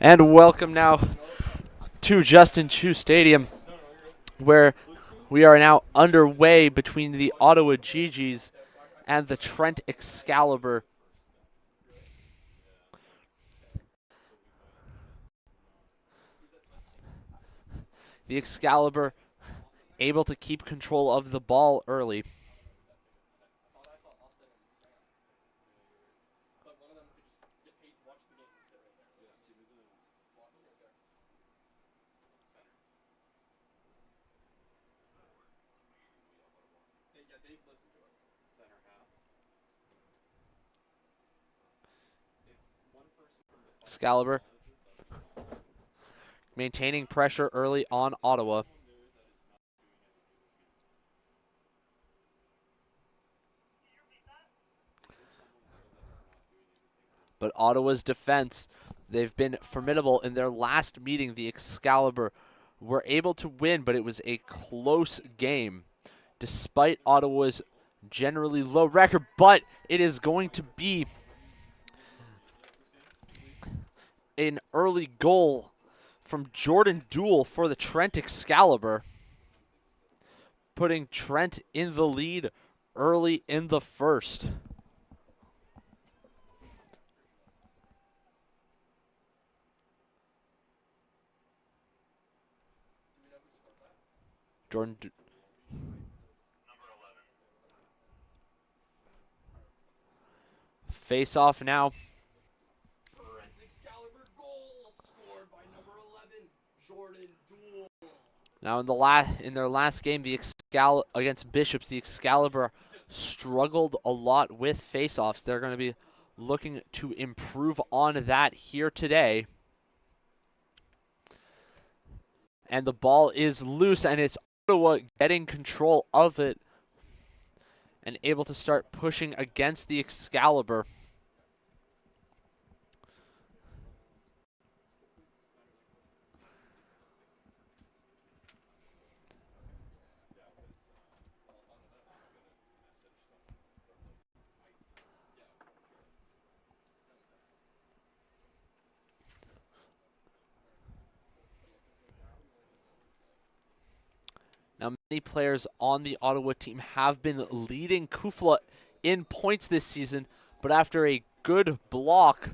And welcome now to Justin Chiu Stadium, where we are now underway between the Ottawa Gee Gees and the Trent Excalibur. The Excalibur able to keep control of the ball early. Excalibur maintaining pressure early on Ottawa. But Ottawa's defense, they've been formidable in their last meeting. The Excalibur were able to win, but it was a close game despite Ottawa's generally low record. But it is going to be an early goal from Jordan Duell for the Trent Excalibur, putting Trent in the lead early in the first. Face off now. Now in their last game, against Bishops, the Excalibur struggled a lot with face-offs. They're going to be looking to improve on that here today. And the ball is loose, and it's Ottawa getting control of it and able to start pushing against the Excalibur. Now, many players on the Ottawa team have been leading CUFLA in points this season, but after a good block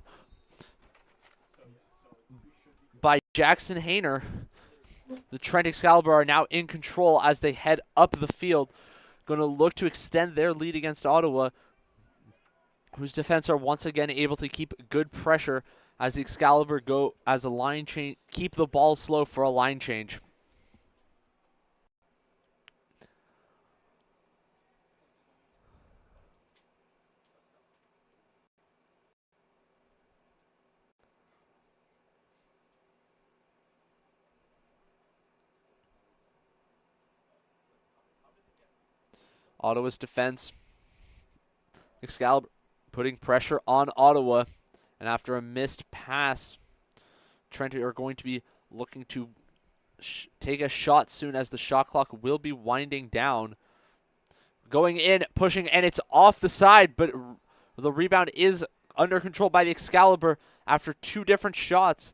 by Jackson Hayner, the Trent Excalibur are now in control as they head up the field, going to look to extend their lead against Ottawa, whose defense are once again able to keep good pressure as the Excalibur go as a line change, keep the ball slow for a line change. Ottawa's defense, Excalibur putting pressure on Ottawa, and after a missed pass, Trent are going to be looking to take a shot soon as the shot clock will be winding down. Going in, pushing, and it's off the side, but the rebound is under control by the Excalibur after two different shots.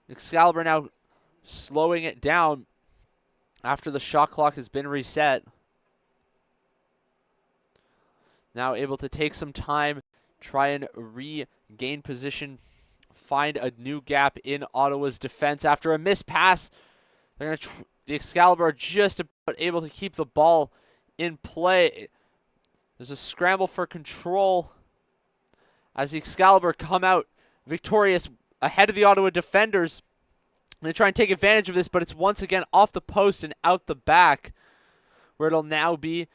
Excalibur now slowing it down after the shot clock has been reset. Now able to take some time, try and regain position, find a new gap in Ottawa's defense. After a missed pass, the Excalibur are just about able to keep the ball in play. There's a scramble for control as the Excalibur come out victorious ahead of the Ottawa defenders. They try and take advantage of this, but it's once again off the post and out the back, where it'll now be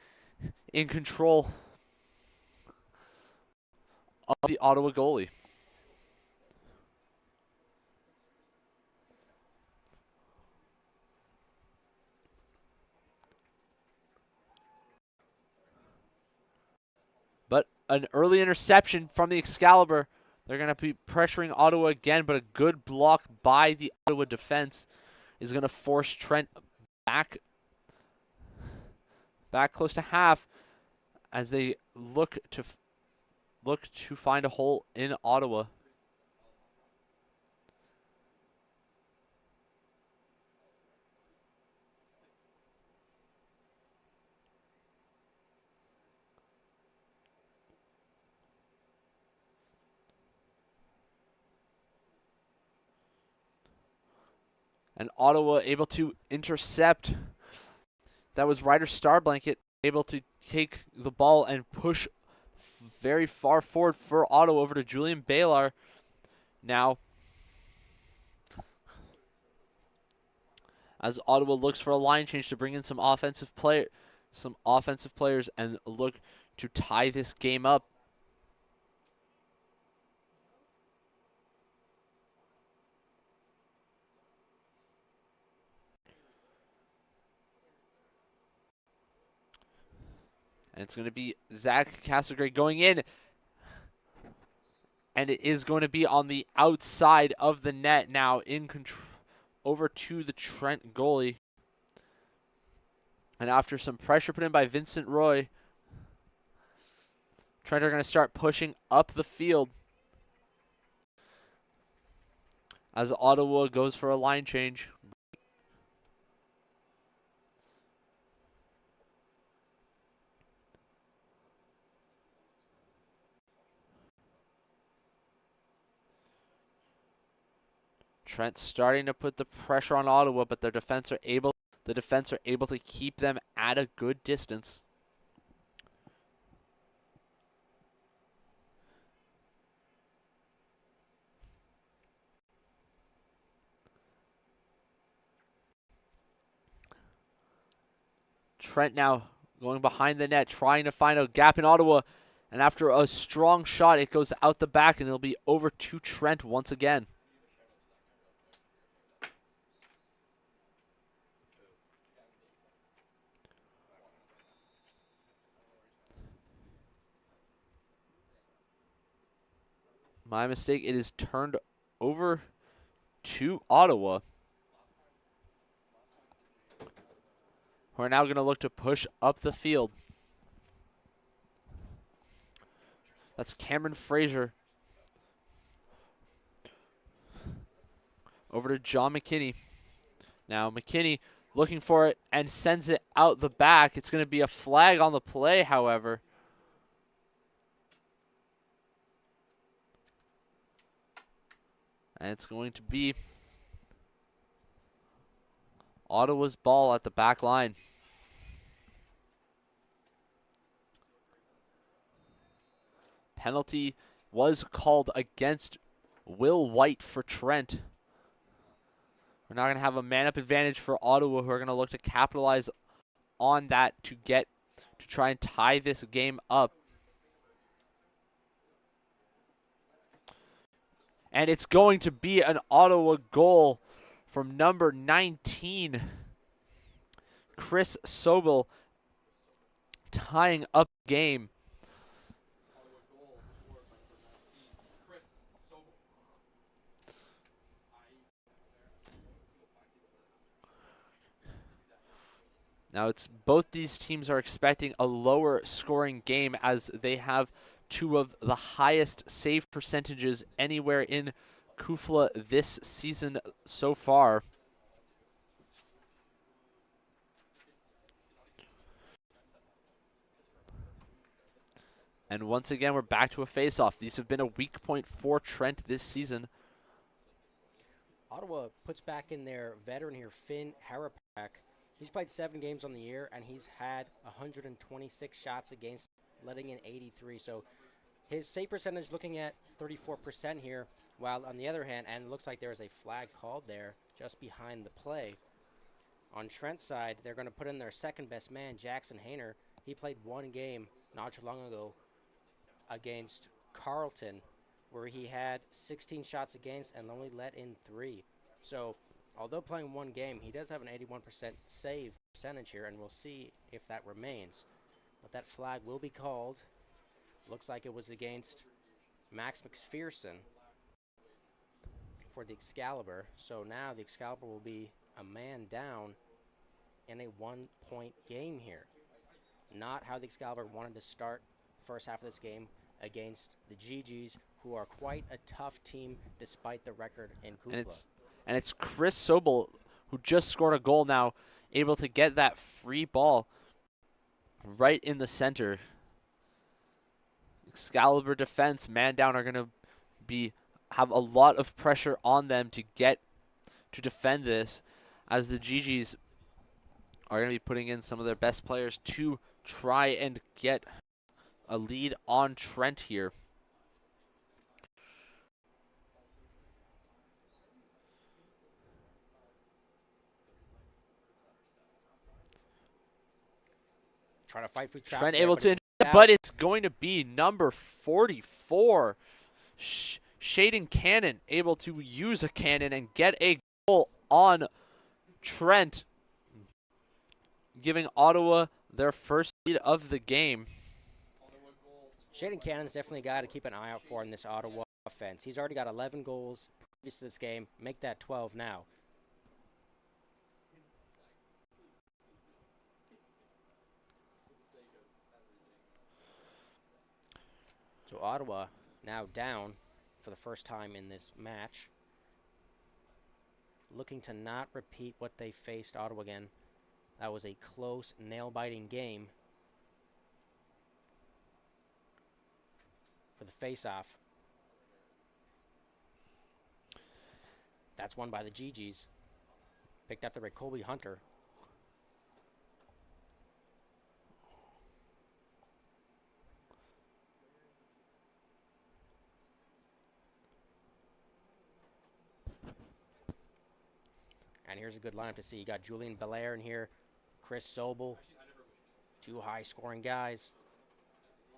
in control of the Ottawa goalie. But an early interception from the Excalibur. They're going to be pressuring Ottawa again, but a good block by the Ottawa defense is going to force Trent back close to half as they look to look to find a hole in Ottawa. And Ottawa able to intercept. That was Ryder Starblanket able to take the ball and push very far forward for Ottawa over to Julian Baylor. Now, as Ottawa looks for a line change to bring in some offensive players and look to tie this game up. And it's going to be Zach Castlegray going in. And it is going to be on the outside of the net now, in control, over to the Trent goalie. And after some pressure put in by Vincent Roy, Trent are going to start pushing up the field as Ottawa goes for a line change. Trent starting to put the pressure on Ottawa, but the defense are able to keep them at a good distance. Trent now going behind the net, trying to find a gap in Ottawa. And after a strong shot, it goes out the back, and it'll be over to Trent once again. My mistake. It is turned over to Ottawa. We're now going to look to push up the field. That's Cameron Fraser. Over to John McKinney. Now McKinney looking for it and sends it out the back. It's going to be a flag on the play, however. And it's going to be Ottawa's ball at the back line. Penalty was called against Will White for Trent. We're not going to have a man-up advantage for Ottawa, who are going to look to capitalize on that to try and tie this game up. And it's going to be an Ottawa goal from number 19, Chris Sobel, tying up the game. Now, both these teams are expecting a lower scoring game, as they have two of the highest save percentages anywhere in CUFLA this season so far. And once again, we're back to a face-off. These have been a weak point for Trent this season. Ottawa puts back in their veteran here, Finn Harapak. He's played 7 games on the year, and he's had 126 shots against, letting in 83. So his save percentage looking at 34% here, while on the other hand, and it looks like there is a flag called there just behind the play. On Trent's side, they're going to put in their second best man, Jackson Hayner. He played 1 game not too long ago against Carleton, where he had 16 shots against and only let in 3. So although playing 1 game, he does have an 81% save percentage here, and we'll see if that remains. But that flag will be called. Looks like it was against Max McPherson for the Excalibur. So now the Excalibur will be a man down in a 1-point game here. Not how the Excalibur wanted to start first half of this game. against the Gee Gees, who are quite a tough team despite the record in CUFLA. And it's Chris Sobel who just scored a goal now, able to get that free ball right in the center. Excalibur defense, man down, are going to have a lot of pressure on them to defend this, as the Gee Gees are going to be putting in some of their best players to try and get a lead on Trent here. Trying to fight for traffic. Trent able to, but it's going to be number 44. Shaden Cannon able to use a cannon and get a goal on Trent, giving Ottawa their first lead of the game. Shaden Cannon's definitely a guy to keep an eye out for in this Ottawa offense. He's already got 11 goals previous to this game. Make that 12 now. So Ottawa now down for the first time in this match. Looking to not repeat what they faced Ottawa again. That was a close, nail-biting game. For the face-off. That's won by the Gee Gees. Picked up the Colby Hunter. And here's a good lineup to see. You got Julian Belair in here, Chris Sobel, two high-scoring guys,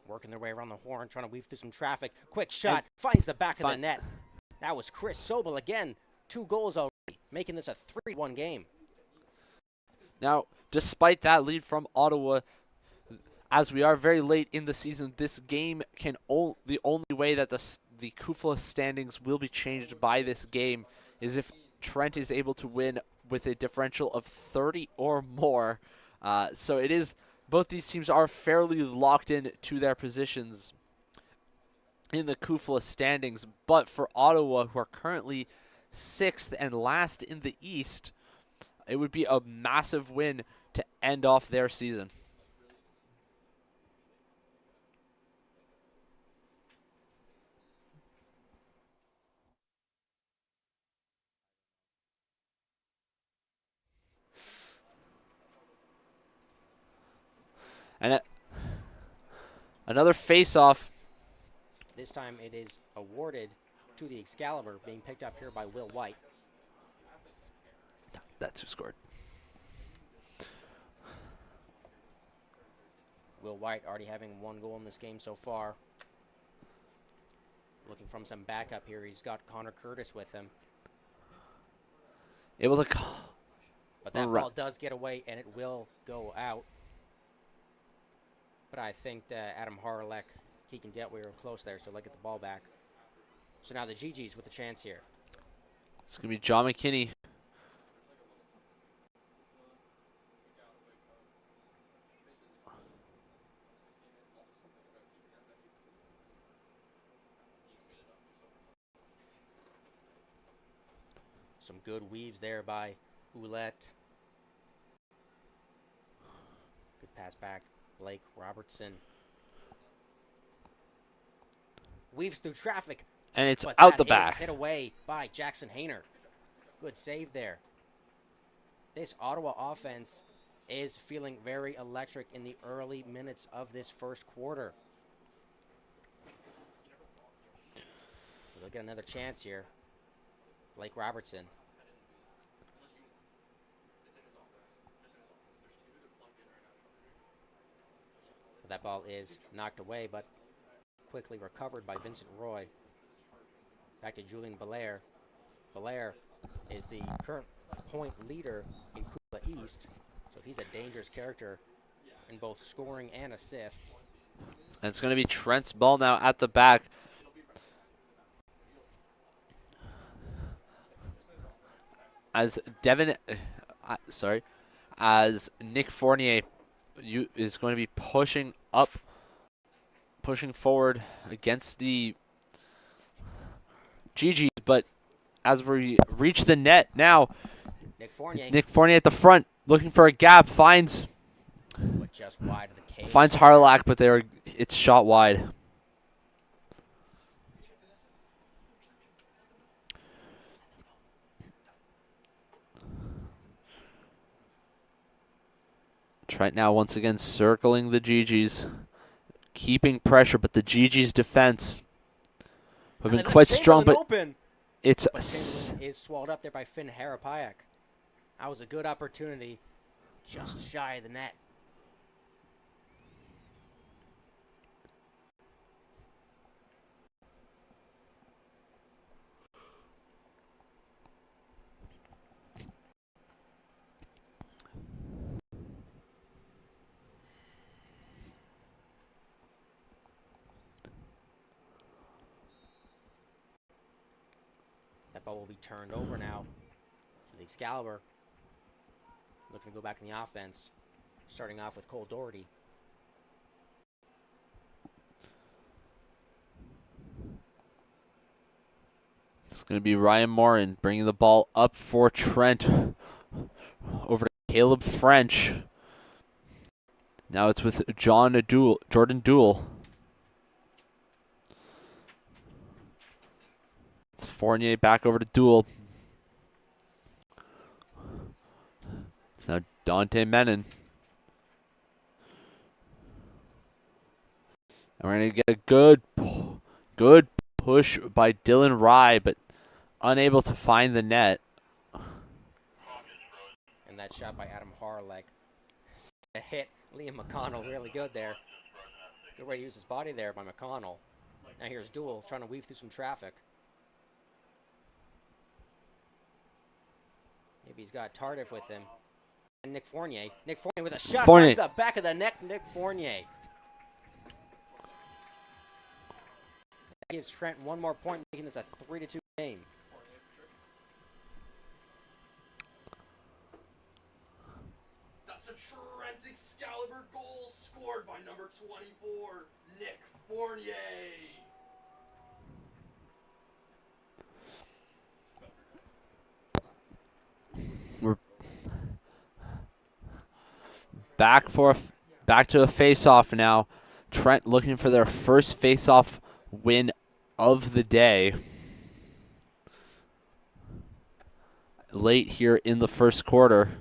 working their way around the horn, trying to weave through some traffic. Quick shot, finds the back of the net. That was Chris Sobel again. 2 goals already, making this a 3-1 game. Now, despite that lead from Ottawa, as we are very late in the season, this game the only way that the CUFLA standings will be changed by this game is if Trent is able to win with a differential of 30 or more. So both these teams are fairly locked in to their positions in the CUFLA standings. But for Ottawa, who are currently 6th and last in the East, it would be a massive win to end off their season. And another face-off. This time it is awarded to the Excalibur, being picked up here by Will White. That's who scored. Will White already having 1 goal in this game so far. Looking from some backup here. He's got Connor Curtis with him. Able to... But that ball does get away, and it will go out. But I think that Adam Harlech, Keegan Debt, we were close there, so let's get the ball back. So now the Gee Gees with a chance here. It's going to be John McKinney. Some good weaves there by Ouellette. Good pass back. Blake Robertson. Weaves through traffic. And it's out the back. Hit away by Jackson Hayner. Good save there. This Ottawa offense is feeling very electric in the early minutes of this first quarter. We'll get another chance here. Blake Robertson. That ball is knocked away, but quickly recovered by Vincent Roy. Back to Julian Belair. Belair is the current point leader in CUFLA East, so he's a dangerous character in both scoring and assists. And it's going to be Trent's ball now at the back. As as Nick Fournier is going to be pushing pushing forward against the Gee Gees, but as we reach the net now, Nick Fournier at the front looking for a gap, finds but just wide of the cage. finds Harlack, but it's shot wide. Trent now once again circling the Gee Gees, keeping pressure, but the Gee Gees defense have been quite strong, but it's Chamberlain is swallowed up there by Finn Harapayak. That was a good opportunity, just shy of the net. That ball will be turned over now to the Excalibur. Looking to go back in the offense. Starting off with Cole Doherty. It's going to be Ryan Morin bringing the ball up for Trent. Over to Caleb French. Now it's with Jordan Duell. It's Fournier back over to Duell. It's now Dante Menon. And we're going to get a good push by Dylan Rye, but unable to find the net. And that shot by Adam Harlack hit Liam McConnell really good there. Good way to use his body there by McConnell. Now here's Duell trying to weave through some traffic. Maybe he's got Tardif with him. And Nick Fournier. Nick Fournier with a shot. Finds the back of the neck. Nick Fournier. That gives Trent one more point, making this a 3-2 game. That's a Trent Excalibur goal scored by number 24, Nick Fournier. We're back to a face-off now. Trent looking for their first face-off win of the day. Late here in the first quarter.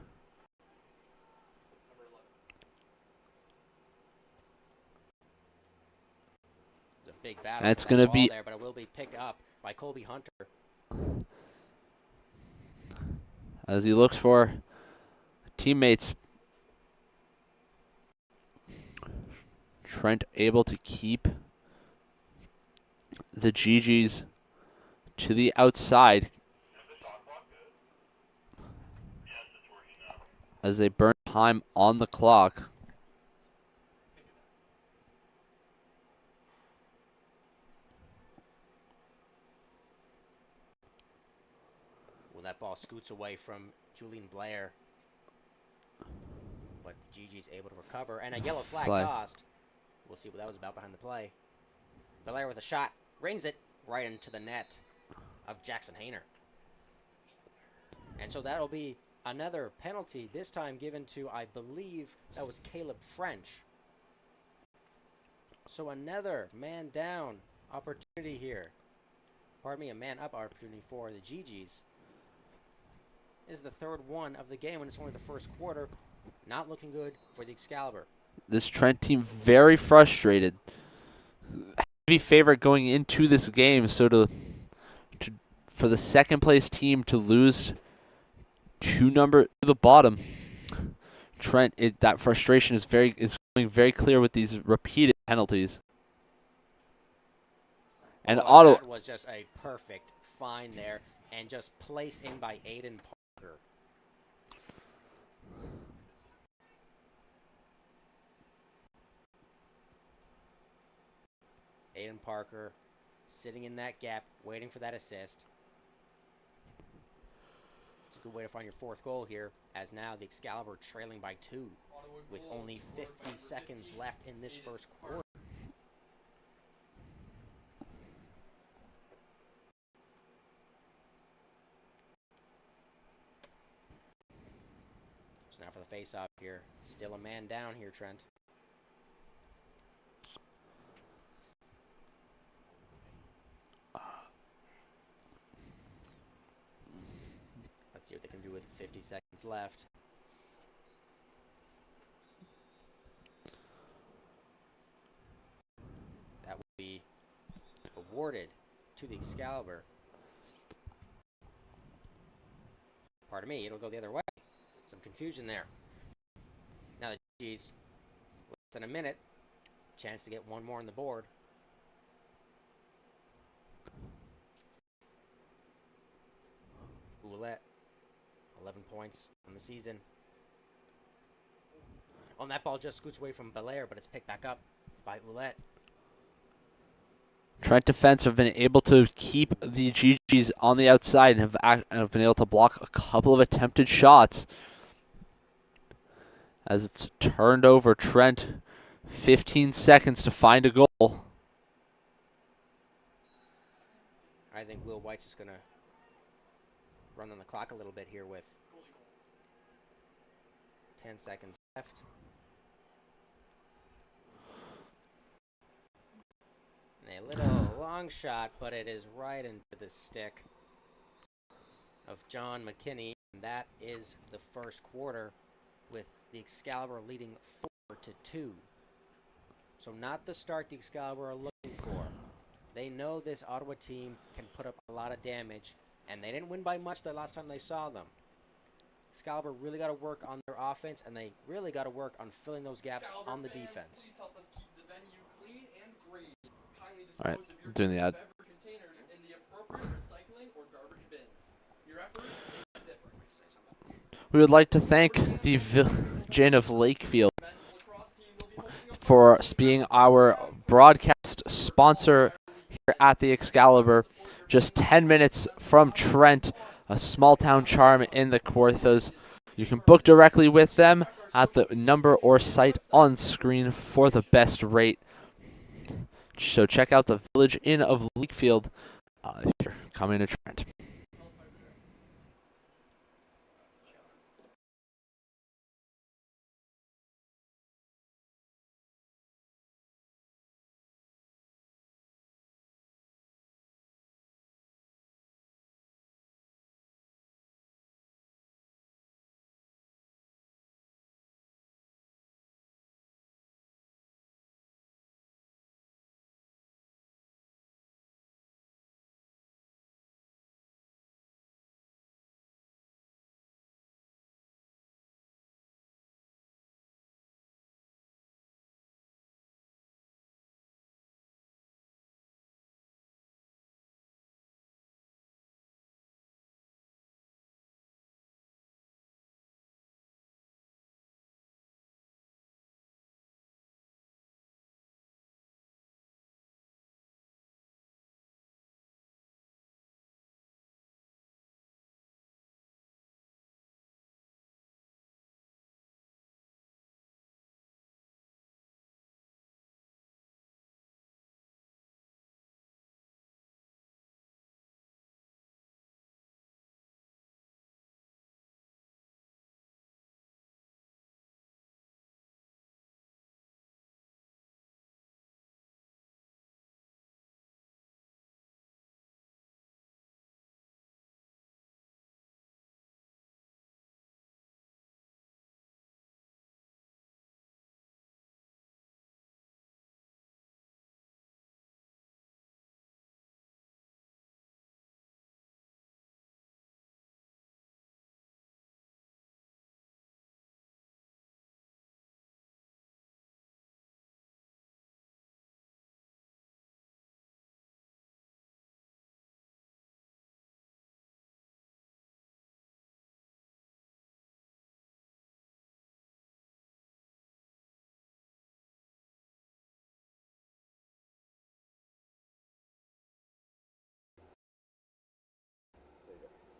It's a big battle. And it's going to be there, but it will be picked up by Colby Hunter. As he looks for teammates. Trent able to keep the Gee Gees to the outside as they burn time on the clock. Well, that ball scoots away from Julian Blair. But Gee Gee's able to recover. And a yellow flag tossed. We'll see what that was about behind the play. Blair with a shot. Rings it right into the net of Jackson Hayner. And so that'll be another penalty, this time given to, I believe, that was Caleb French. So another man down opportunity here. Pardon me, a man up opportunity for the Gee Gees. This is the third one of the game, and it's only the first quarter. Not looking good for the Excalibur. This Trent team very frustrated. Heavy favorite going into this game, so for the second place team to lose to the bottom. Trent, that frustration is going very clear with these repeated penalties. And Ottawa, that was just a perfect find there, and just placed in by Aiden Parker. Aiden Parker sitting in that gap, waiting for that assist. It's a good way to find your fourth goal here, as now the Excalibur trailing by 2 with only 50 seconds left in this first quarter. So now for the face-off here. Still a man down here, Trent. Let's see what they can do with 50 seconds left. That will be awarded to the Excalibur. Pardon me, it'll go the other way. Some confusion there. Now the G's, less than a minute, chance to get one more on the board. Ouellette, 11 points on the season. Oh, and that ball just scoots away from Belair, but it's picked back up by Ouellette. Trent defense have been able to keep the GGs on the outside and have been able to block a couple of attempted shots. As it's turned over, Trent, 15 seconds to find a goal. I think Will White's just going to run on the clock a little bit here with 10 seconds left. And a little long shot, but it is right into the stick of John McKinney. And that is the first quarter, with the Excalibur leading 4-2. So not the start the Excalibur are looking for. They know this Ottawa team can put up a lot of damage, and they didn't win by much the last time they saw them. Excalibur really got to work on their offense, and they really got to work on filling those gaps Excalibur on the fans, defense. please help us keep the venue clean and green. Kindly All right, dispose of your doing the ad. beverage containers in the appropriate recycling or garbage bins. Your efforts make a difference. We would like to thank the Village of Lakefield for being our broadcast sponsor here at the Excalibur. Just 10 minutes from Trent, a small town charm in the Kawarthas. You can book directly with them at the number or site on screen for the best rate. So check out the Village Inn of Lakefield if you're coming to Trent.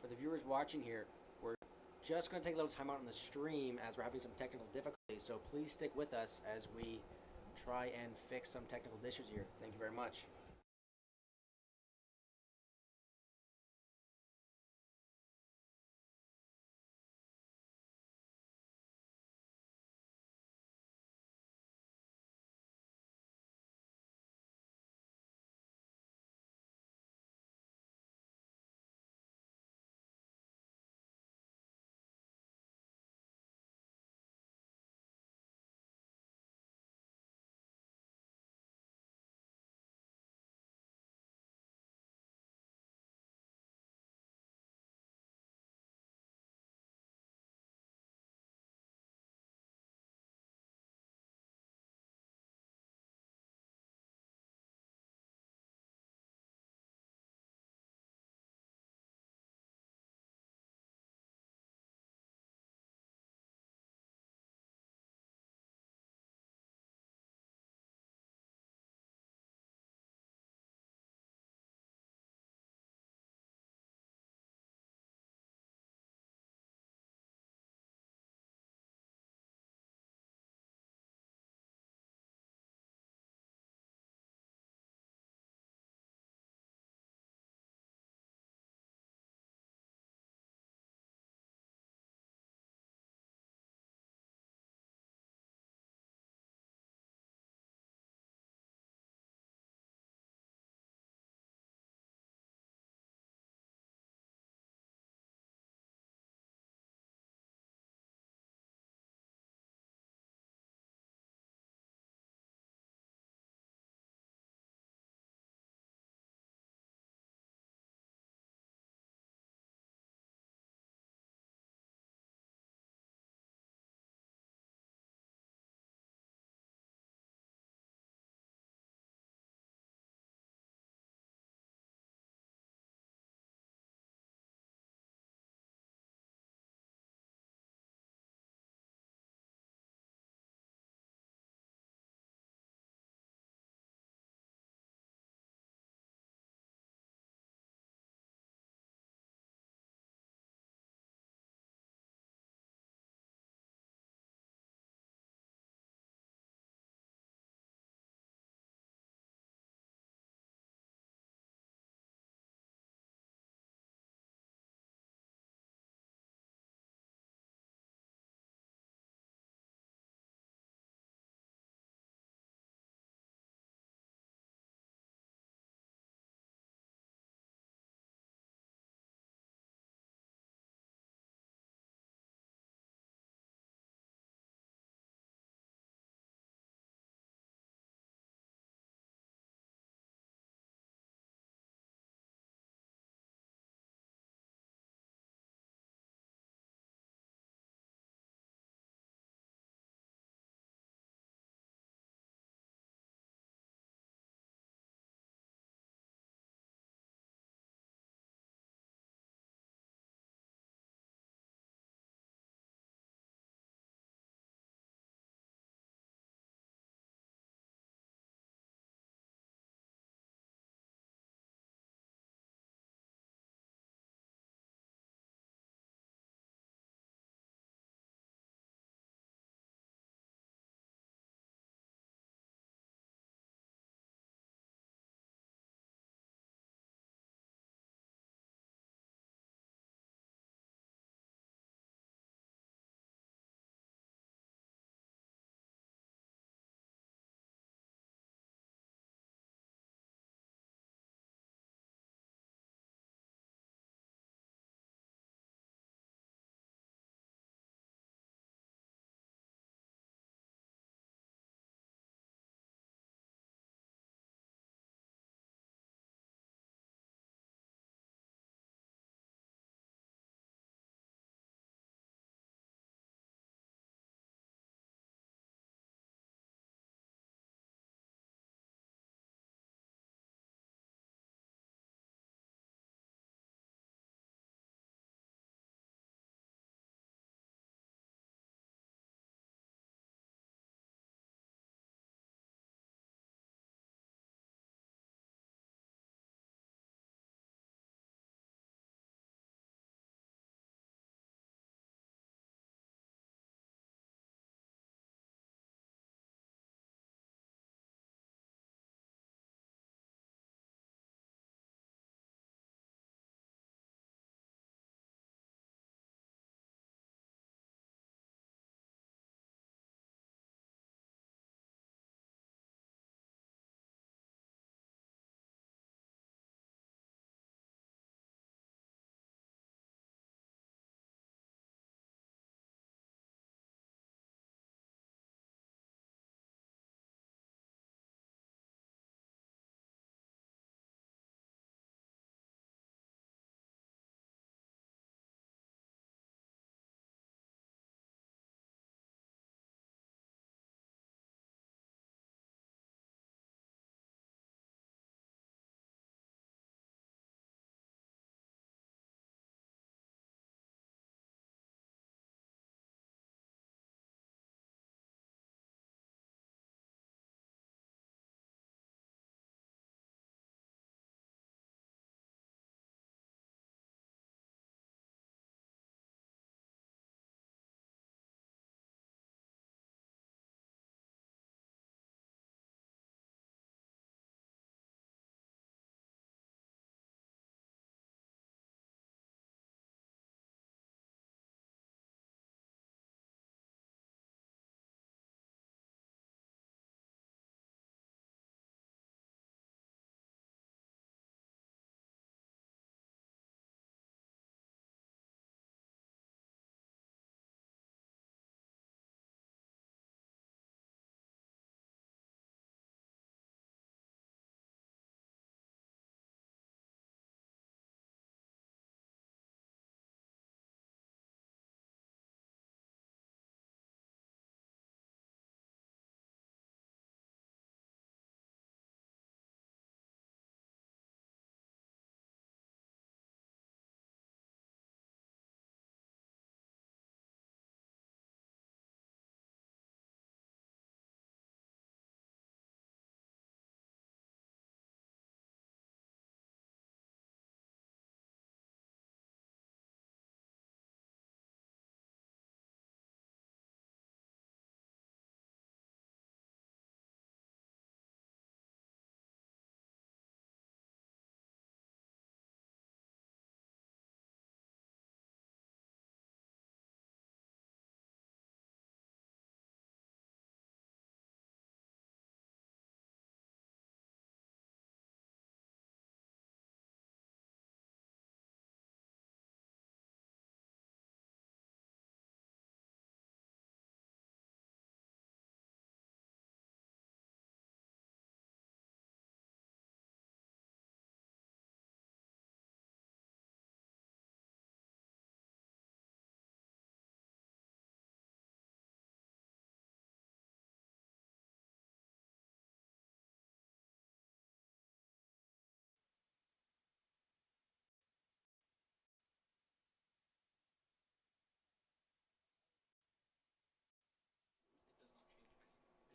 For the viewers watching here, we're just going to take a little time out on the stream as we're having some technical difficulties, so please stick with us as we try and fix some technical issues here. Thank you very much.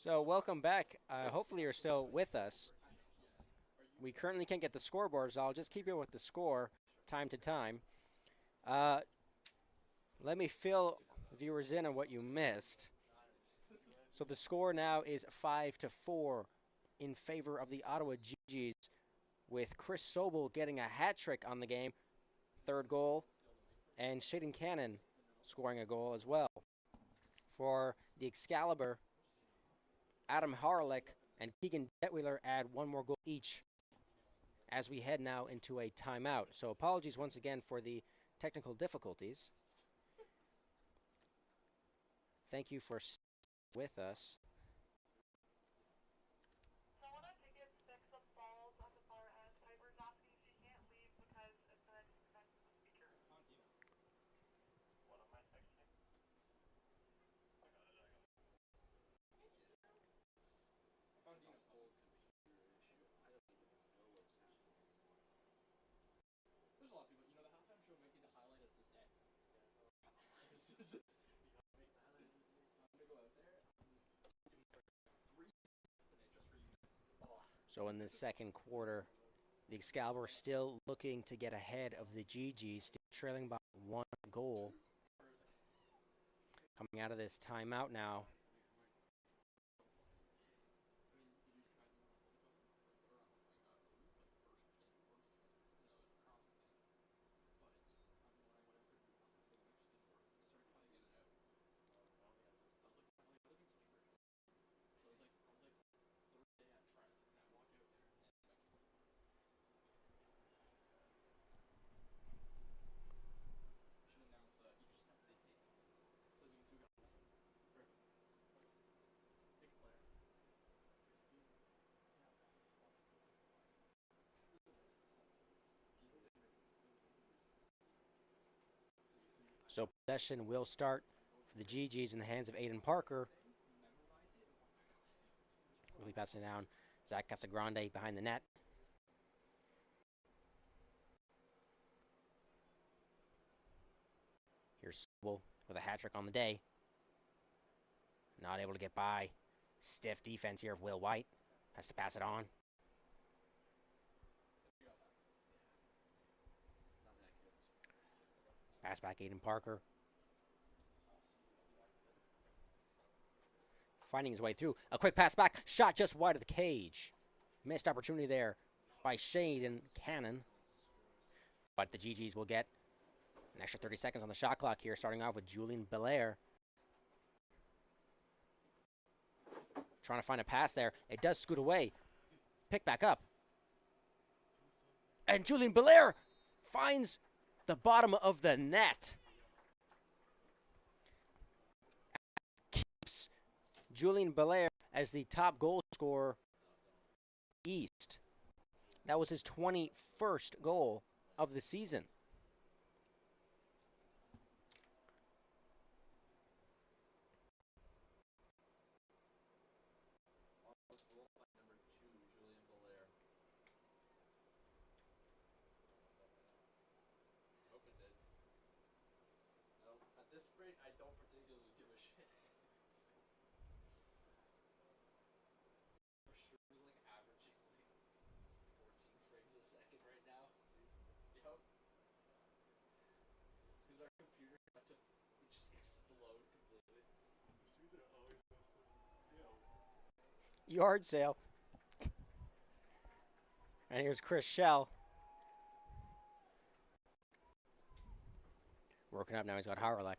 So welcome back. Hopefully you're still with us. We currently can't get the scoreboard, so I'll just keep you with the score time to time. Let me fill viewers in on what you missed. So the score now is 5-4 in favor of the Ottawa Gee Gees, with Chris Sobel getting a hat trick on the game, third goal, and Shaden Cannon scoring a goal as well. For the Excalibur, Adam Harlick and Keegan Detweiler add one more goal each as we head now into a timeout. So apologies once again for the technical difficulties. Thank you for with us. So in the second quarter, the Excalibur still looking to get ahead of the Gee Gee, still trailing by 1 goal. Coming out of this timeout now. So possession will start for the Gee Gees in the hands of Aiden Parker. Really passing it down. Zach Casagrande behind the net. Here's Sobel with a hat trick on the day. Not able to get by. Stiff defense here of Will White. Has to pass it on. Pass back Aiden Parker. Finding his way through. A quick pass back. Shot just wide of the cage. Missed opportunity there by Shaden Cannon. But the Gee Gees will get an extra 30 seconds on the shot clock here, starting off with Julian Belair. Trying to find a pass there. It does scoot away. Pick back up. And Julian Belair finds the bottom of the net. Keeps Julian Belair as the top goal scorer East. That was his 21st goal of the season. Yard sale. And here's Chris Schell. Working up now, he's got Harlech.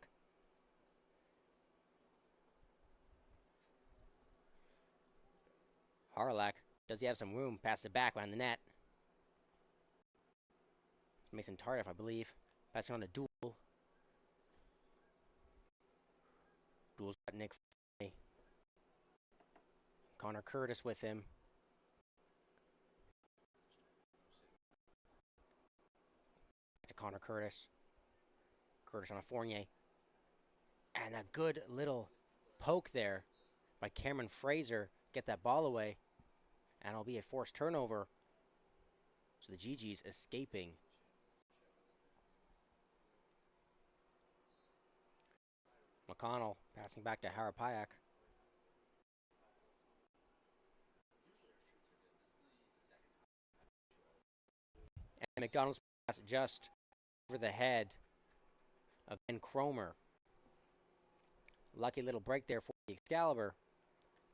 Harlech, does he have some room? Pass it back behind the net. It's Mason Tardif, I believe. Passing on to Duel. Duel's got Nick F. Connor Curtis with him. To Connor Curtis. Curtis on a Fournier. And a good little poke there by Cameron Fraser. Get that ball away. And it'll be a forced turnover. So the Gee Gees escaping. McConnell passing back to Harapayak. And McDonald's pass just over the head of Ben Cromer. Lucky little break there for the Excalibur,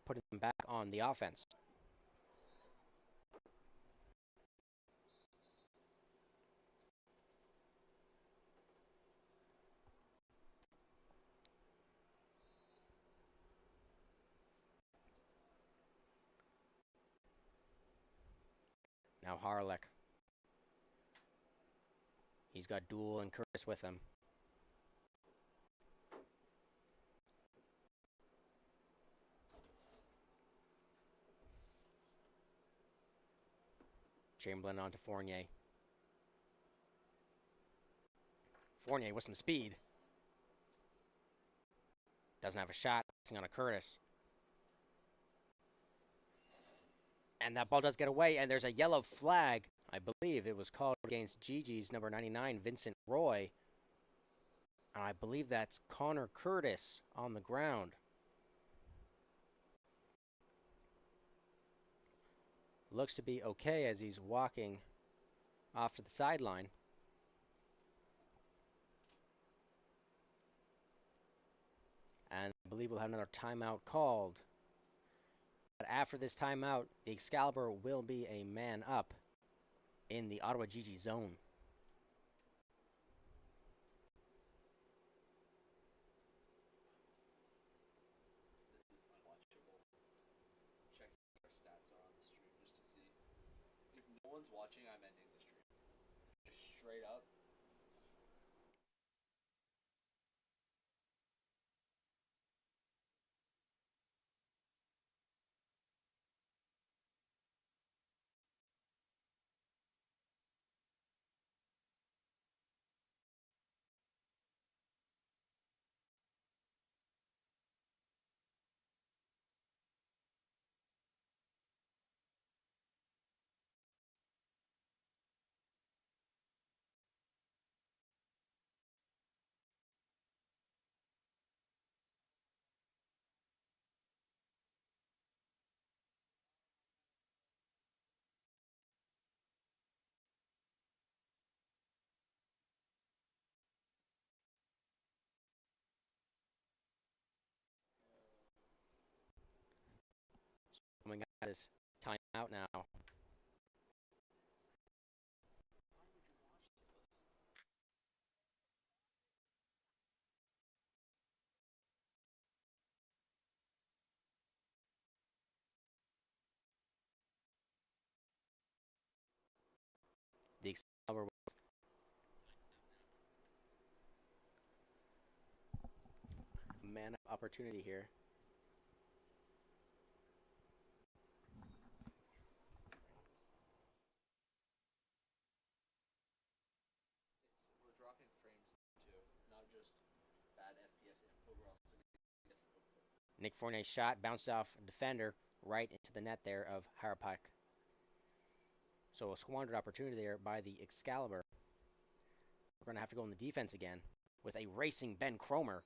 putting them back on the offense. Now Harlech. He's got Duel and Curtis with him. Chamberlain onto Fournier. Fournier with some speed. Doesn't have a shot. On a Curtis. And that ball does get away, and there's a yellow flag. I believe it was called against Gee Gee's number 99, Vincent Roy. And I believe that's Connor Curtis on the ground. Looks to be okay as he's walking off to the sideline. And I believe we'll have another timeout called. But after this timeout, the Excalibur will be a man up in the Ottawa Gee Gee zone. This is unwatchable. Checking our stats are on the stream just to see. If no one's watching, I'm ending the stream. Just straight up. Coming out of this timeout now. The Excalibur man up opportunity here. We're dropping frames too, not just bad FPS input. We're also getting FPS output. Nick Fournier's shot bounced off a defender right into the net there of Harapak. So a squandered opportunity there by the Excalibur. We're going to have to go in the defense again with a racing Ben Cromer.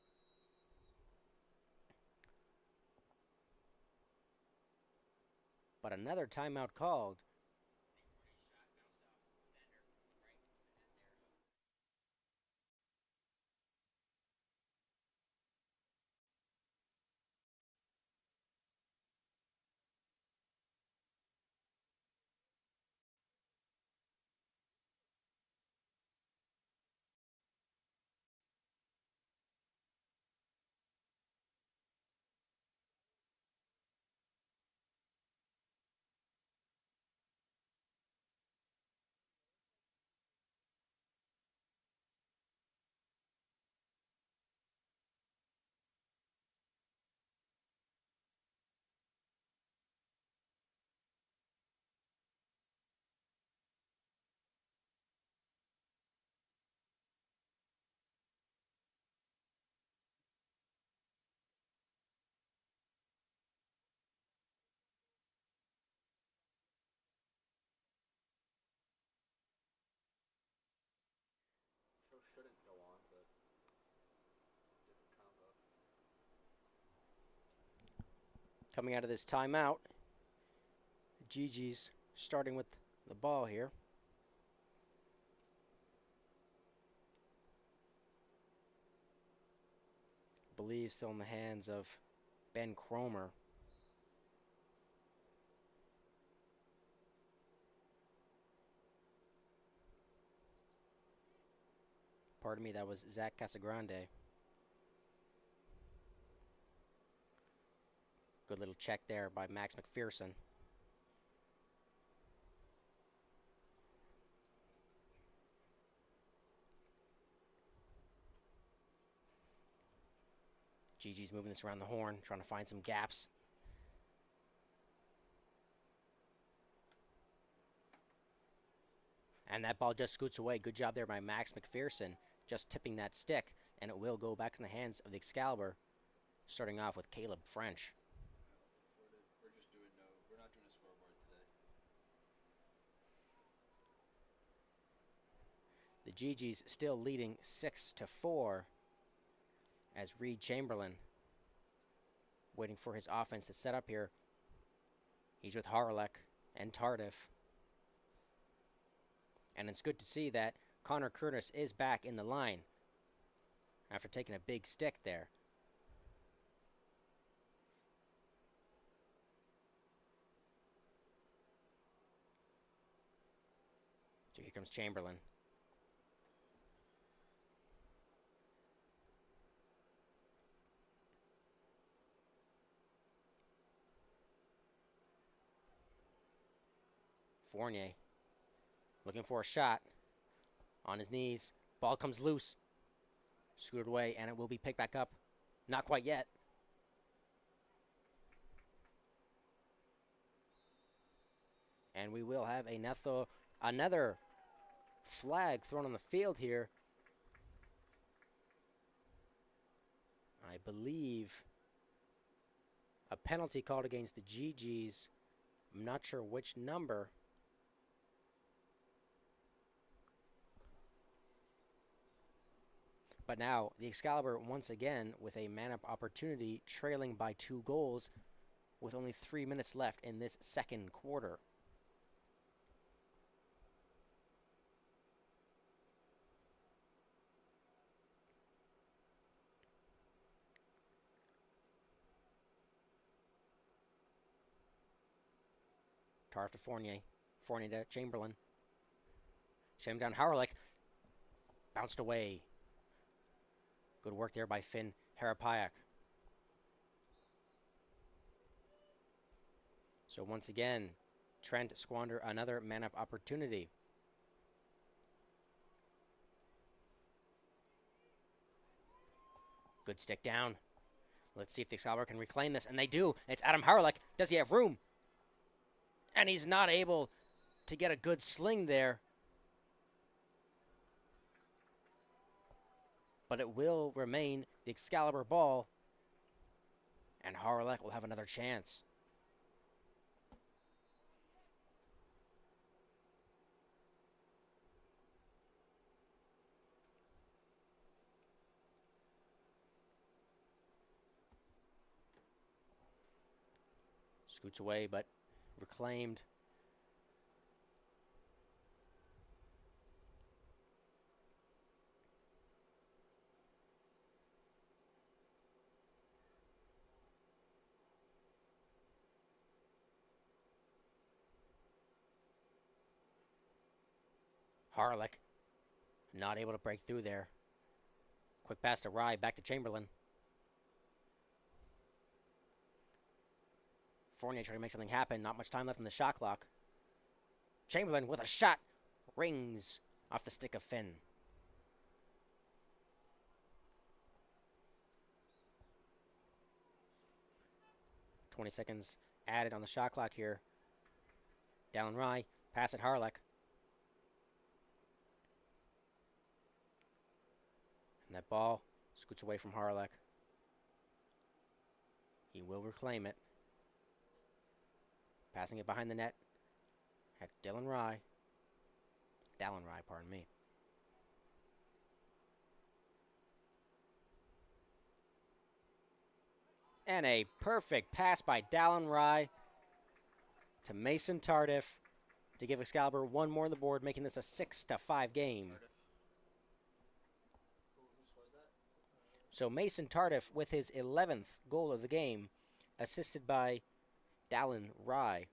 But another timeout called. Show shouldn't go on, but different combo. Coming out of this timeout, Gee Gee's starting with the ball here. believe still in the hands of Ben Cromer. Pardon me, that was Zach Casagrande. Good little check there by Max McPherson. Gee Gee's moving this around the horn, trying to find some gaps. And that ball just scoots away. Good job there by Max McPherson, just tipping that stick, and it will go back in the hands of the Excalibur, starting off with Caleb French. We're not doing a scoreboard today. The Gee Gees still leading 6-4 as Reed Chamberlain waiting for his offense to set up here. He's with Harlech and Tardif. And it's good to see that Connor Curtis is back in the line after taking a big stick there. So here comes Chamberlain. Fournier looking for a shot. On his knees. Ball comes loose. Scooted away, and it will be picked back up. Not quite yet. And we will have another flag thrown on the field here. I believe a penalty called against the Gee Gees. I'm not sure which number. But now the Excalibur once again with a man-up opportunity, trailing by 2 goals with only 3 minutes left in this second quarter. Tarf to Fournier. Fournier to Chamberlain. Shame down Harlech. Bounced away. Good work there by Finn Harapayak. So once again, Trent squander another man-up opportunity. Good stick down. Let's see if the Excalibur can reclaim this, and they do. It's Adam Harlech. Does he have room? And he's not able to get a good sling there. But it will remain the Excalibur ball, and Harlech will have another chance. Scoots away, but reclaimed. Harlech not able to break through there. Quick pass to Rye, back to Chamberlain. Fournier trying to make something happen. Not much time left in the shot clock. Chamberlain with a shot. Rings off the stick of Finn. .20 seconds added on the shot clock here. Dallin Rye, pass at Harlech. And that ball scoots away from Harlech. He will reclaim it. Passing it behind the net at Dallin Rye, pardon me. And a perfect pass by Dallin Rye to Mason Tardif to give Excalibur one more on the board, making this a 6-5 game. So Mason Tardif with his 11th goal of the game, assisted by Dallin Rye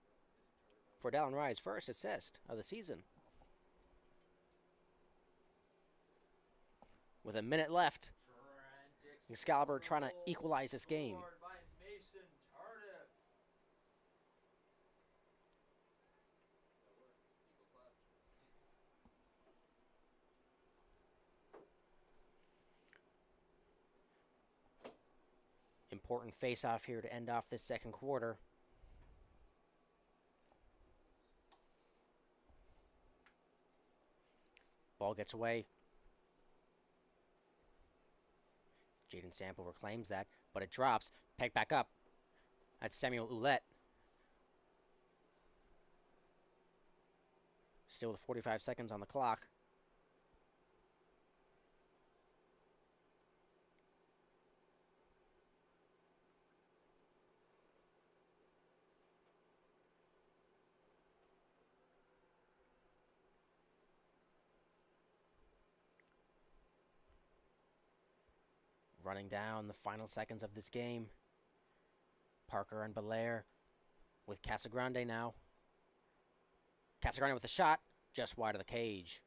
for Dallin Rye's first assist of the season. With a minute left, Excalibur trying to equalize this game. Important face-off here to end off this second quarter. Ball gets away. Jaden Sample reclaims that, but it drops. Pegged back up. That's Samuel Ouellette. Still with 45 seconds on the clock. Running down the final seconds of this game. Parker and Belair with Casagrande now. Casagrande with a shot, just wide of the cage.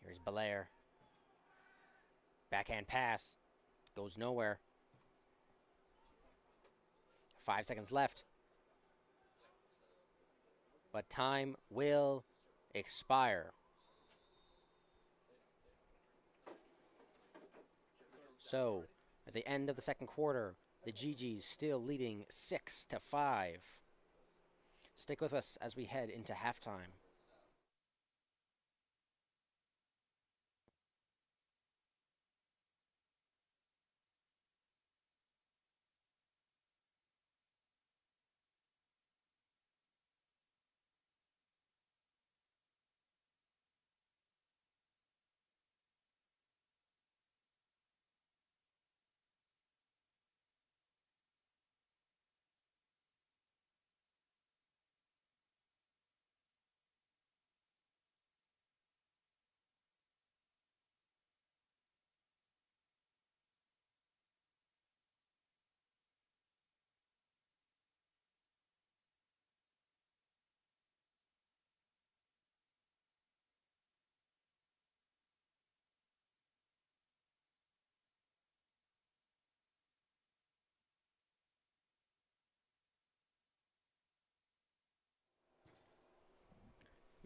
Here's Belair. Backhand pass. Goes nowhere. 5 seconds left. But time will expire. So, at the end of the second quarter, the Gee Gees still leading 6-5. Stick with us as we head into halftime.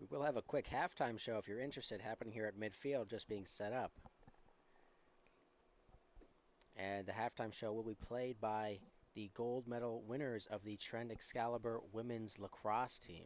We will have a quick halftime show if you're interested, happening here at midfield, just being set up. And the halftime show will be played by the gold medal winners of the Trent Excalibur women's lacrosse team.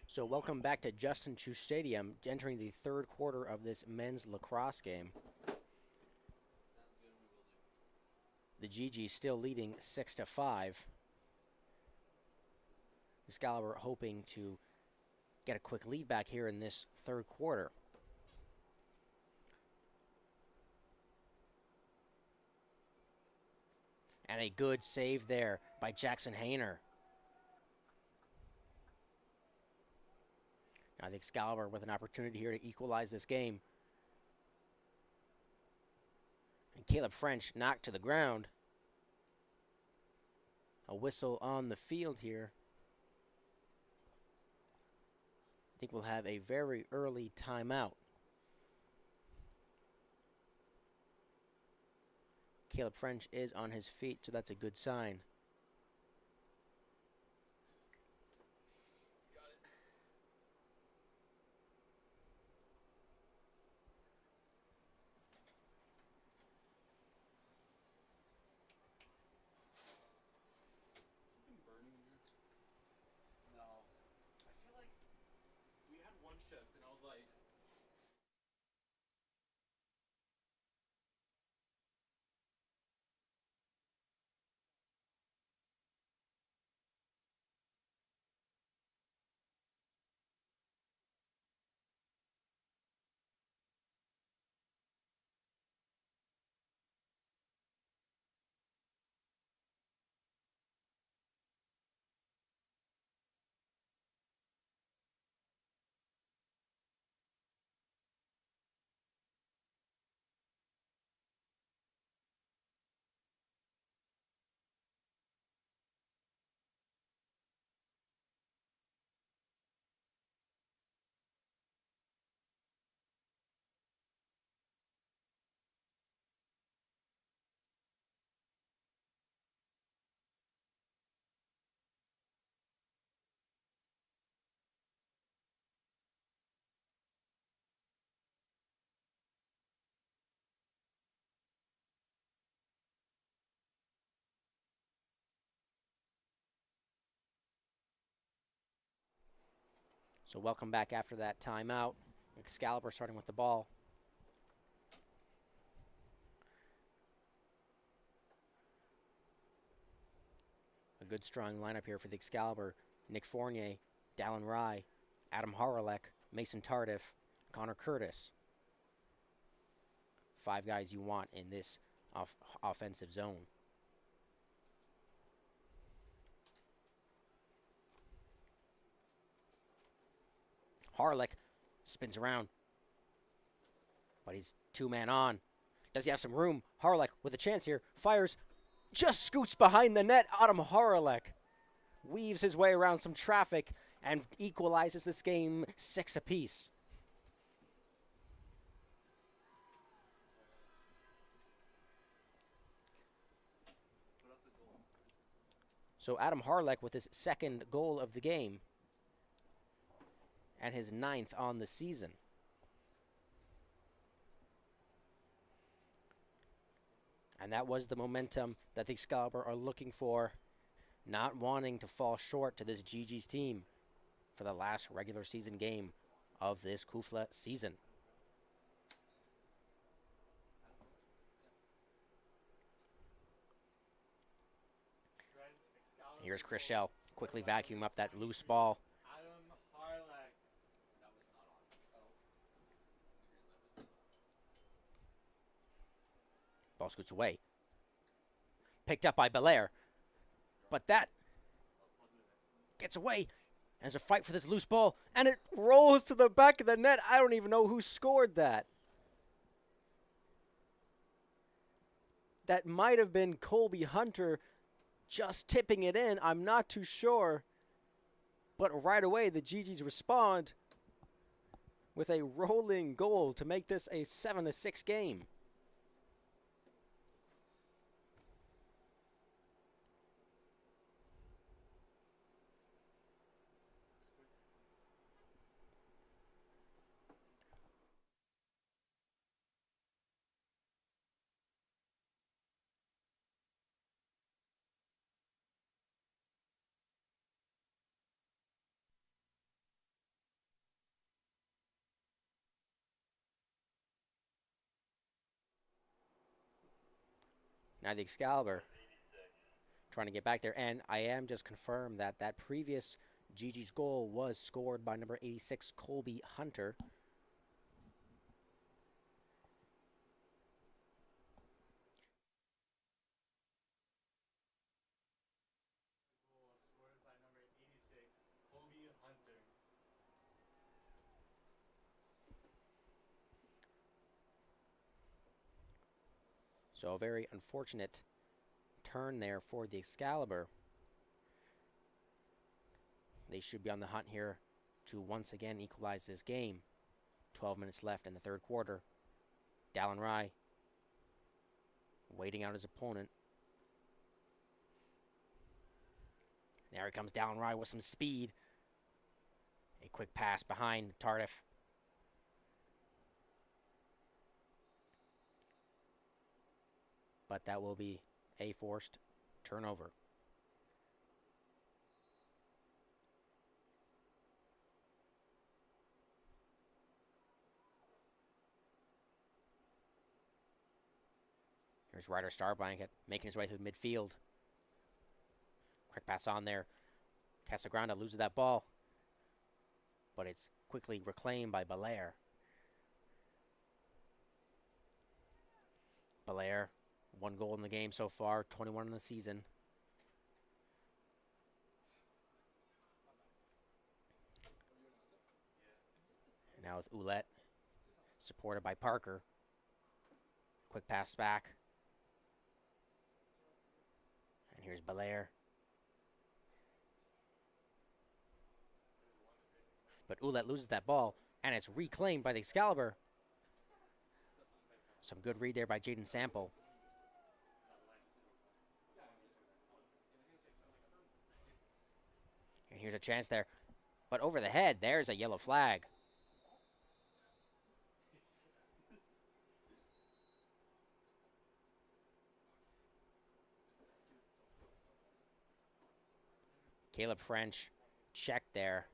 So welcome back to Justin Chiu Stadium, entering the third quarter of this men's lacrosse game. The Gee Gee still leading 6-5. Excalibur hoping to get a quick lead back here in this third quarter. And a good save there by Jackson Hayner. Now the Excalibur with an opportunity here to equalize this game. And Caleb French knocked to the ground. A whistle on the field here. I think we'll have a very early timeout. Caleb French is on his feet, so that's a good sign. So welcome back after that timeout. Excalibur starting with the ball. A good strong lineup here for the Excalibur. Nick Fournier, Dallin Rye, Adam Harlech, Mason Tardif, Connor Curtis. 5 guys you want in this offensive zone. Harlech spins around, but he's 2-man on. Does he have some room? Harlech with a chance here, fires, just scoots behind the net. Adam Harlech weaves his way around some traffic and equalizes this game 6 apiece. So Adam Harlech with his second goal of the game and his 9th on the season. And that was the momentum that the Excalibur are looking for, not wanting to fall short to this Gee Gee's team for the last regular season game of this CUFLA season. Here's Chris Schell, quickly vacuum up that loose ball. Ball scoots away. Picked up by Belair. But that gets away. There's a fight for this loose ball, and it rolls to the back of the net. I don't even know who scored that. That might have been Colby Hunter just tipping it in. I'm not too sure. But right away, the Gee Gees respond with a rolling goal to make this a 7-6 game. Now the Excalibur trying to get back there, and I am just confirmed that that previous Gee Gee's goal was scored by number 86, Colby Hunter. Scored by number 86, Colby Hunter. So a very unfortunate turn there for the Excalibur. They should be on the hunt here to once again equalize this game. 12 minutes left in the third quarter. Dallin Rye waiting out his opponent. There he comes, Dallin Rye with some speed. A quick pass behind Tardif. But that will be a forced turnover. Here's Ryder Starblanket making his way through midfield. Quick pass on there. Casagrande loses that ball, but it's quickly reclaimed by Belair. Belair, 1 goal in the game so far, 21 in the season. Now with Ouellette, supported by Parker. Quick pass back. And here's Belair. But Ouellette loses that ball, and it's reclaimed by the Excalibur. Some good read there by Jaden Sample. And here's a chance there. But over the head, there's a yellow flag. Caleb French checked there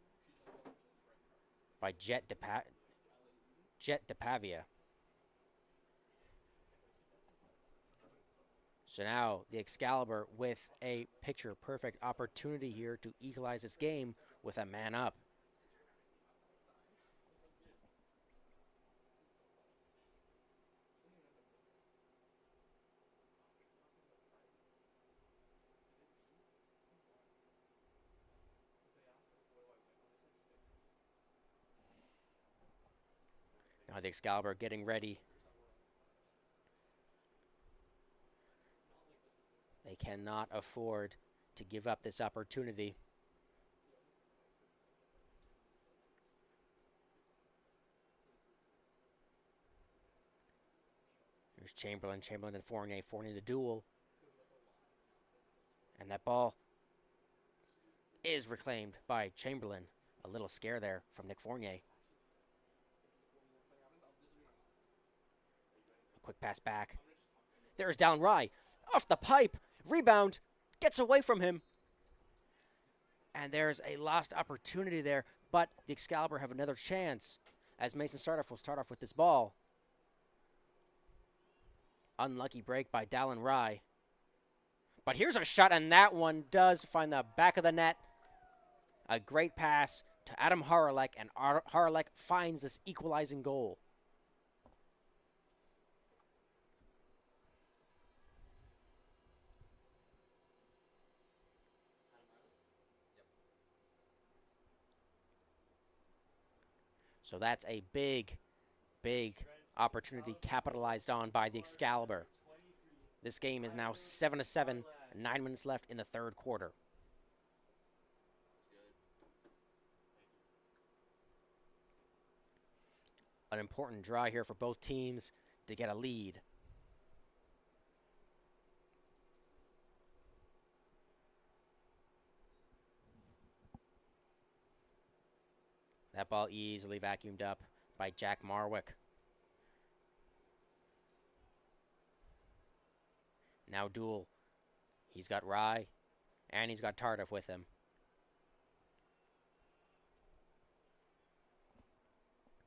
by Jet DePavia. So now the Excalibur with a picture-perfect opportunity here to equalize this game with a man up. Now the Excalibur getting ready. They cannot afford to give up this opportunity. Here's Chamberlain and Fournier. Fournier the duel. And that ball is reclaimed by Chamberlain. A little scare there from Nick Fournier. A quick pass back. There's Dallin Rye. Off the pipe. Rebound. Gets away from him. And there's a lost opportunity there. But the Excalibur have another chance as Mason Stardoff will start off with this ball. Unlucky break by Dallin Rye. But here's a shot, and that one does find the back of the net. A great pass to Adam Haralek, and Haralek finds this equalizing goal. So that's a big, big opportunity capitalized on by the Excalibur. This game is now 7-7, 9 minutes left in the third quarter. An important draw here for both teams to get a lead. That ball easily vacuumed up by Jack Marwick. Now duel. He's got Rye, and he's got Tardif with him.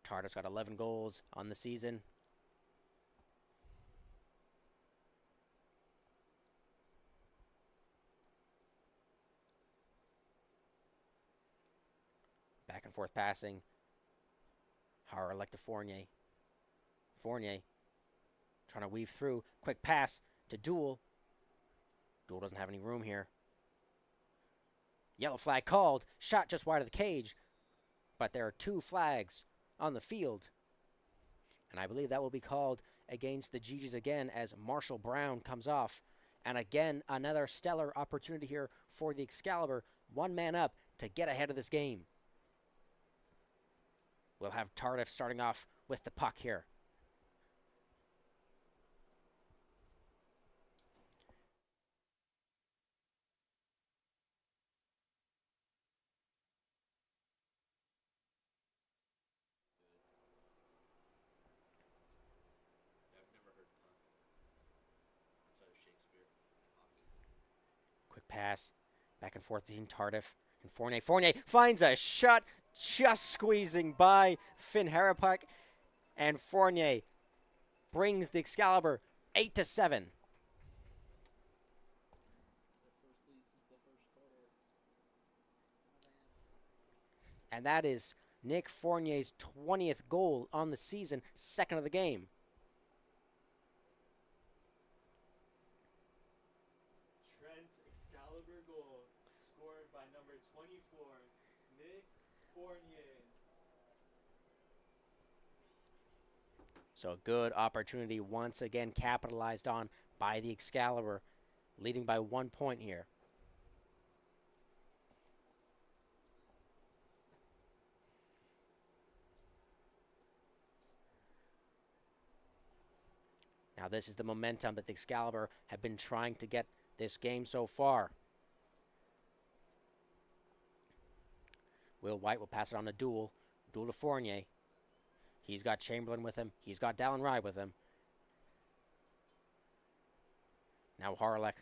Tardif's got 11 goals on the season. forth passing. Harlech to Fournier. Fournier trying to weave through. Quick pass to Duel. Duel doesn't have any room here. Yellow flag called. Shot just wide of the cage. But there are 2 flags on the field. And I believe that will be called against the Gee Gees again as Marshall Brown comes off. And again, another stellar opportunity here for the Excalibur. 1 man up to get ahead of this game. We'll have Tardif starting off with the puck here. Quick pass. Back and forth between Tardif and Fournier. Fournier finds a shot just squeezing by Finn Harapak. And Fournier brings the Excalibur 8-7. And that is Nick Fournier's 20th goal on the season, 2nd of the game. Trent's Excalibur goal, scored by number 24, Nick Fournier. So a good opportunity once again capitalized on by the Excalibur, leading by 1 point here. Now this is the momentum that the Excalibur have been trying to get this game so far. Will White will pass it on to Duel. Duel to Fournier. He's got Chamberlain with him. He's got Dallin Rye with him. Now Harlech.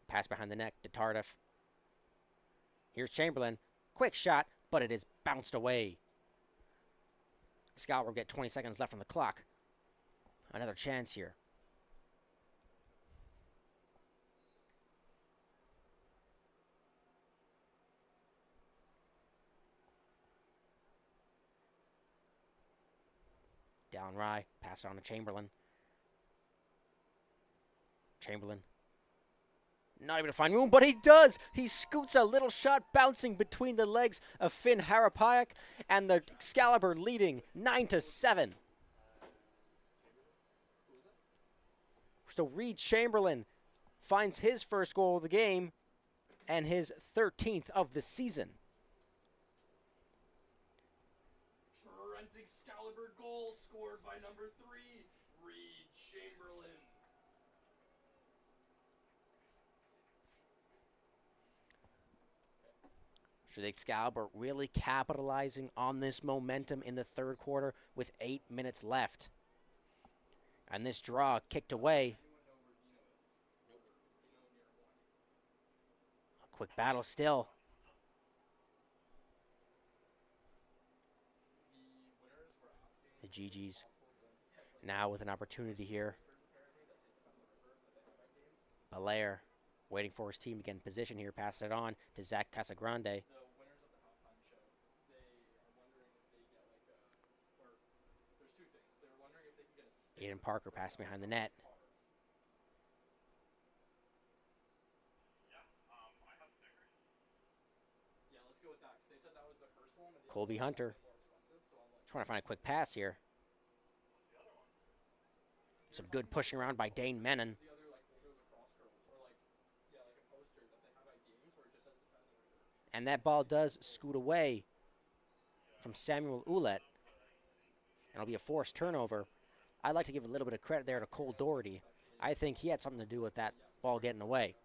Pass behind the neck to Tardif. Here's Chamberlain. Quick shot, but it is bounced away. Excalibur will get 20 seconds left on the clock. Another chance here. Down Rye, pass it on to Chamberlain. Chamberlain. Not able to find room, but he does! He scoots a little shot bouncing between the legs of Finn Harapayak, and the Excalibur leading 9-7. So Reed Chamberlain finds his first goal of the game and his 13th of the season. Trent Excalibur goal scored by number 3, Reed Chamberlain. So the Excalibur really capitalizing on this momentum in the 3rd quarter with 8 minutes left. And this draw kicked away. A quick battle still. The Gee Gees now with an opportunity here. Belair waiting for his team to get in position here. Passes it on to Zach Casagrande. Aiden Parker passed behind the net. Colby Hunter trying to find a quick pass here. Some good pushing around by Dane Menon. And that ball does scoot away from Samuel Ouellette. And it'll be a forced turnover. I'd like to give a little bit of credit there to Cole Doherty. I think he had something to do with that ball getting away.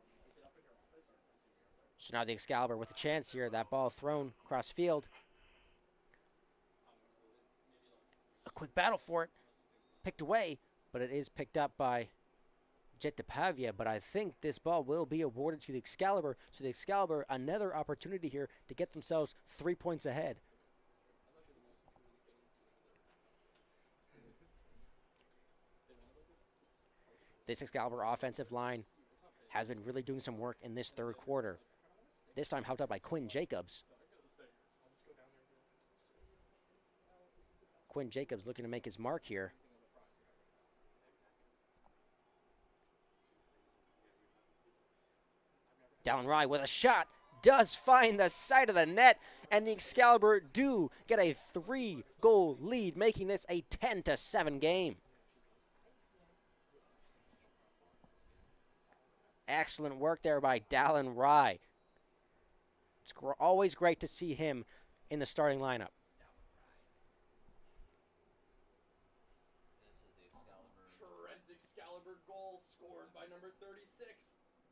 So now the Excalibur with a chance here. That ball thrown across field. A quick battle for it. Picked away, but it is picked up by Jet de Pavia. But I think this ball will be awarded to the Excalibur. So the Excalibur, another opportunity here to get themselves 3 points ahead. This Excalibur offensive line has been really doing some work in this 3rd quarter. This time helped out by Quinn Jacobs. Quinn Jacobs looking to make his mark here. Dallin Rye with a shot. Does find the side of the net, and the Excalibur do get a 3-goal lead, making this a 10-7 game. Excellent work there by Dallin Rye. It's always great to see him in the starting lineup. Trent Excalibur goal scored by number 36,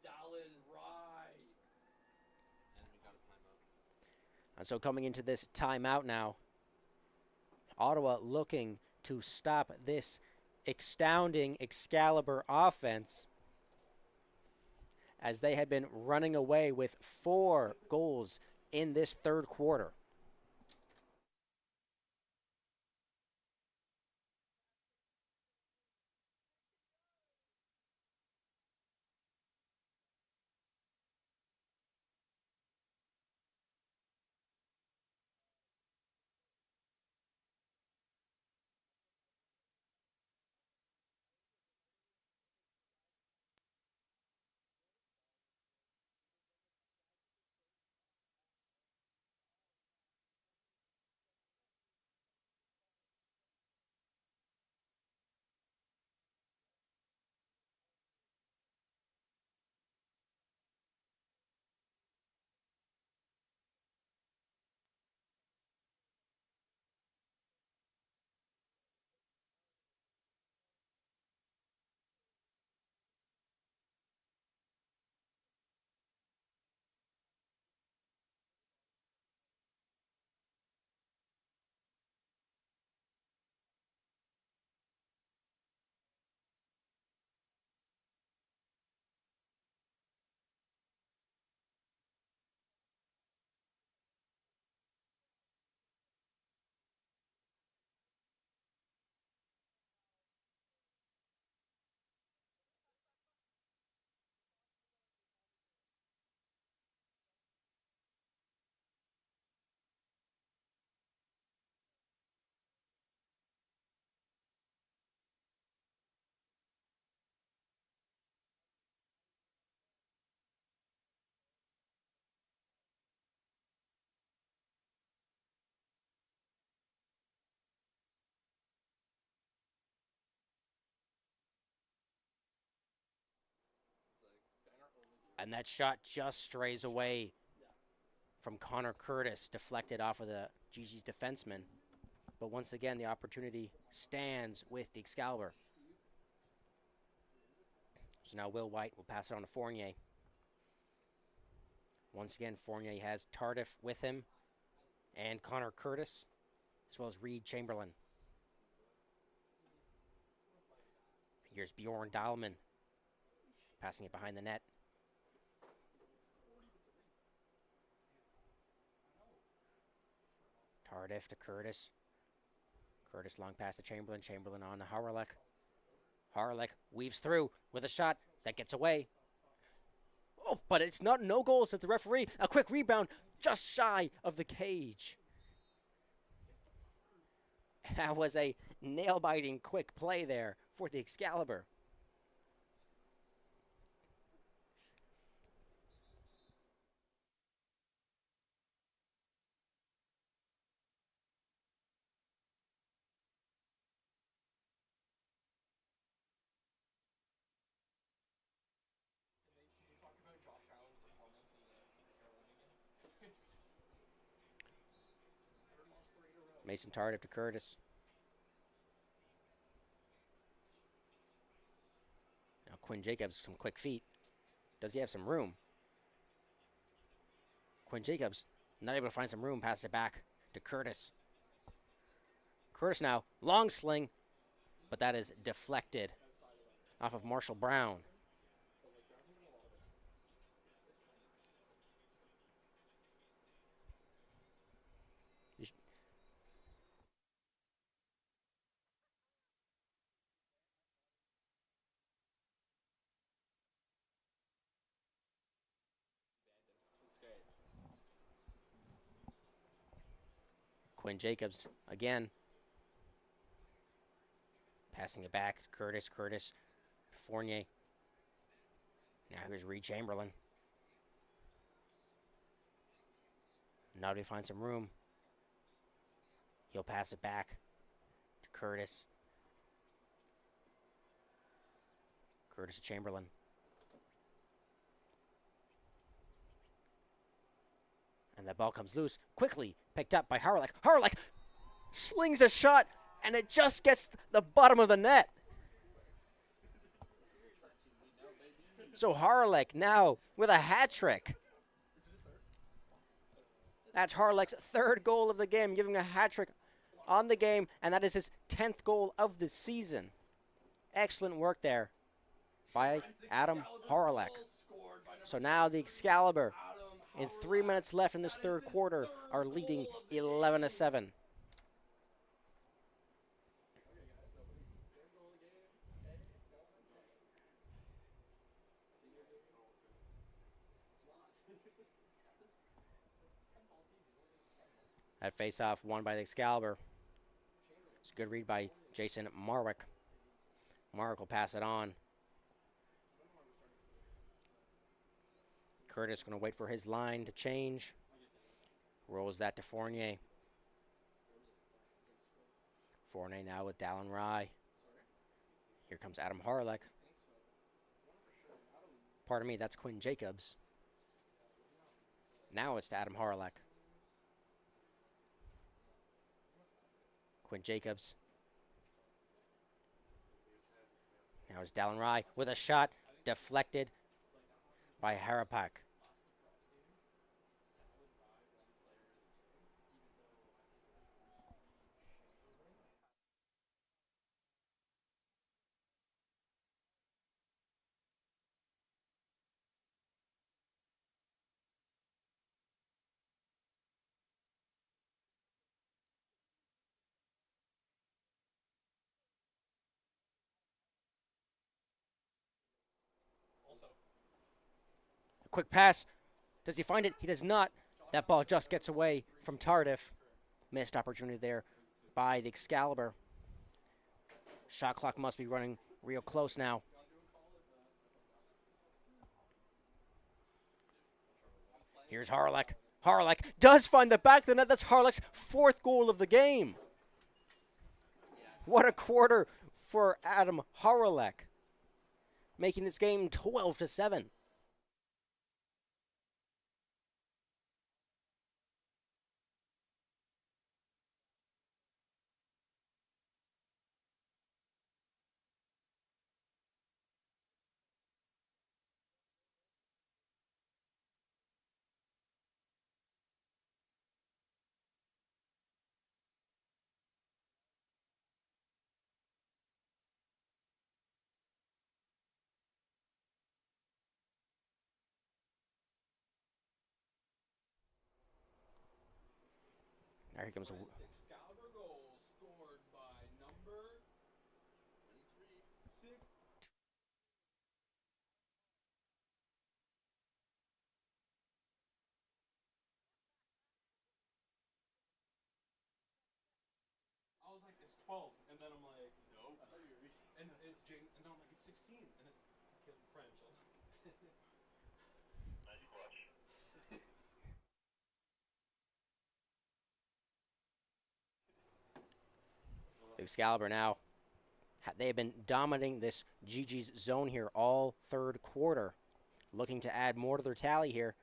Dallin Rye. And so coming into this timeout now, Ottawa looking to stop this astounding Excalibur offense, as they had been running away with 4 goals in this third quarter. And that shot just strays away from Connor Curtis, deflected off of the Gee Gee's defenseman. But once again, the opportunity stands with the Excalibur. So now Will White will pass it on to Fournier. Once again, Fournier has Tardif with him and Connor Curtis, as well as Reed Chamberlain. Here's Bjorn Dahlman, passing it behind the net. Tardif to Curtis. Curtis long pass to Chamberlain. Chamberlain on to Harlech. Harlech weaves through with a shot that gets away. Oh, but it's not no goal, says the referee. A quick rebound just shy of the cage. That was a nail-biting quick play there for the Excalibur. Mason Tardif to Curtis. Now Quinn Jacobs, some quick feet. Does he have some room? Quinn Jacobs, not able to find some room, passes it back to Curtis. Curtis now, long sling, but that is deflected off of Marshall Brown. Quinn Jacobs again. Passing it back. Curtis. Fournier. Now here's Reed Chamberlain. Now he finds some room. He'll pass it back to Curtis. Curtis to Chamberlain. And the ball comes loose. Quickly picked up by Harlech. Harlech slings a shot, and it just gets the bottom of the net. So Harlech now with a hat trick. That's Harlech's third goal of the game, giving a hat trick on the game, and that is his 10th goal of the season. Excellent work there by Adam Harlech. So now the Excalibur, in 3 minutes left in this third quarter, are leading 11-7. That face-off won by the Excalibur. It's a good read by Jason Marwick. Marwick will pass it on. Curtis going to wait for his line to change. Rolls that to Fournier. Fournier now with Dallin Rye. Here comes Adam Harlech. Pardon me, that's Quinn Jacobs. Now it's to Adam Harlech. Quinn Jacobs. Now it's Dallin Rye with a shot deflected by Harapak. Quick pass. Does he find it? He does not. That ball just gets away from Tardif. Missed opportunity there by the Excalibur. Shot clock must be running real close now. Here's Harlech. Harlech does find the back of the net. That's Harlech's fourth goal of the game. What a quarter for Adam Harlech, making this game 12-7. There he comes. Excalibur goal scored by number 23. I was like, it's 12, and then I'm like, nope. And it's Jane, and then I'm like, it's 16, and it's French. Nice clutch. The Excalibur now, they have been dominating this Gee Gee's zone here all third quarter. Looking to add more to their tally here.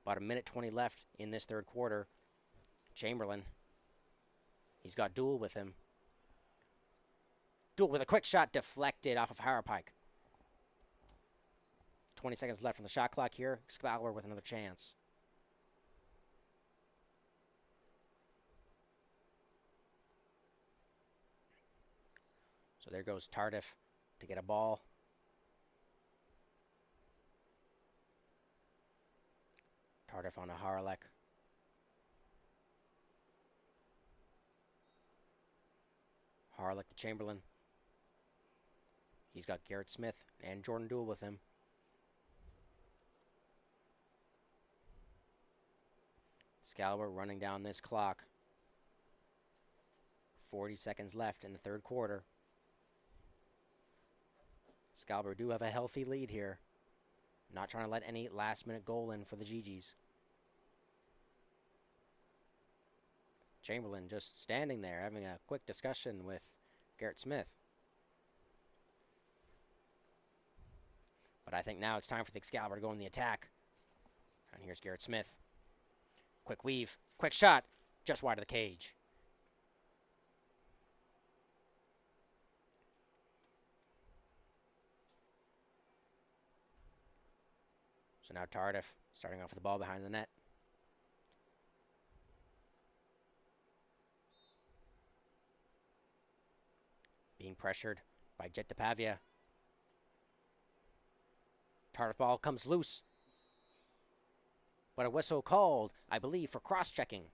About a minute 20 left in this third quarter. Chamberlain, he's got Duel with him. Duel with a quick shot deflected off of Harapike. 20 seconds left on the shot clock here. Excalibur with another chance. So there goes Tardif to get a ball. Tardif on a Harlech. Harlech to Chamberlain. He's got Garrett Smith and Jordan Duel with him. Excalibur running down this clock. 40 seconds left in the third quarter. Excalibur do have a healthy lead here. Not trying to let any last-minute goal in for the Gee Gees. Chamberlain just standing there having a quick discussion with Garrett Smith. But I think now it's time for the Excalibur to go in the attack. And here's Garrett Smith. Quick weave, quick shot, just wide of the cage. So now Tardif starting off with the ball behind the net. Being pressured by Jet DePavia. Tardif ball comes loose. But a whistle called, I believe, for cross-checking.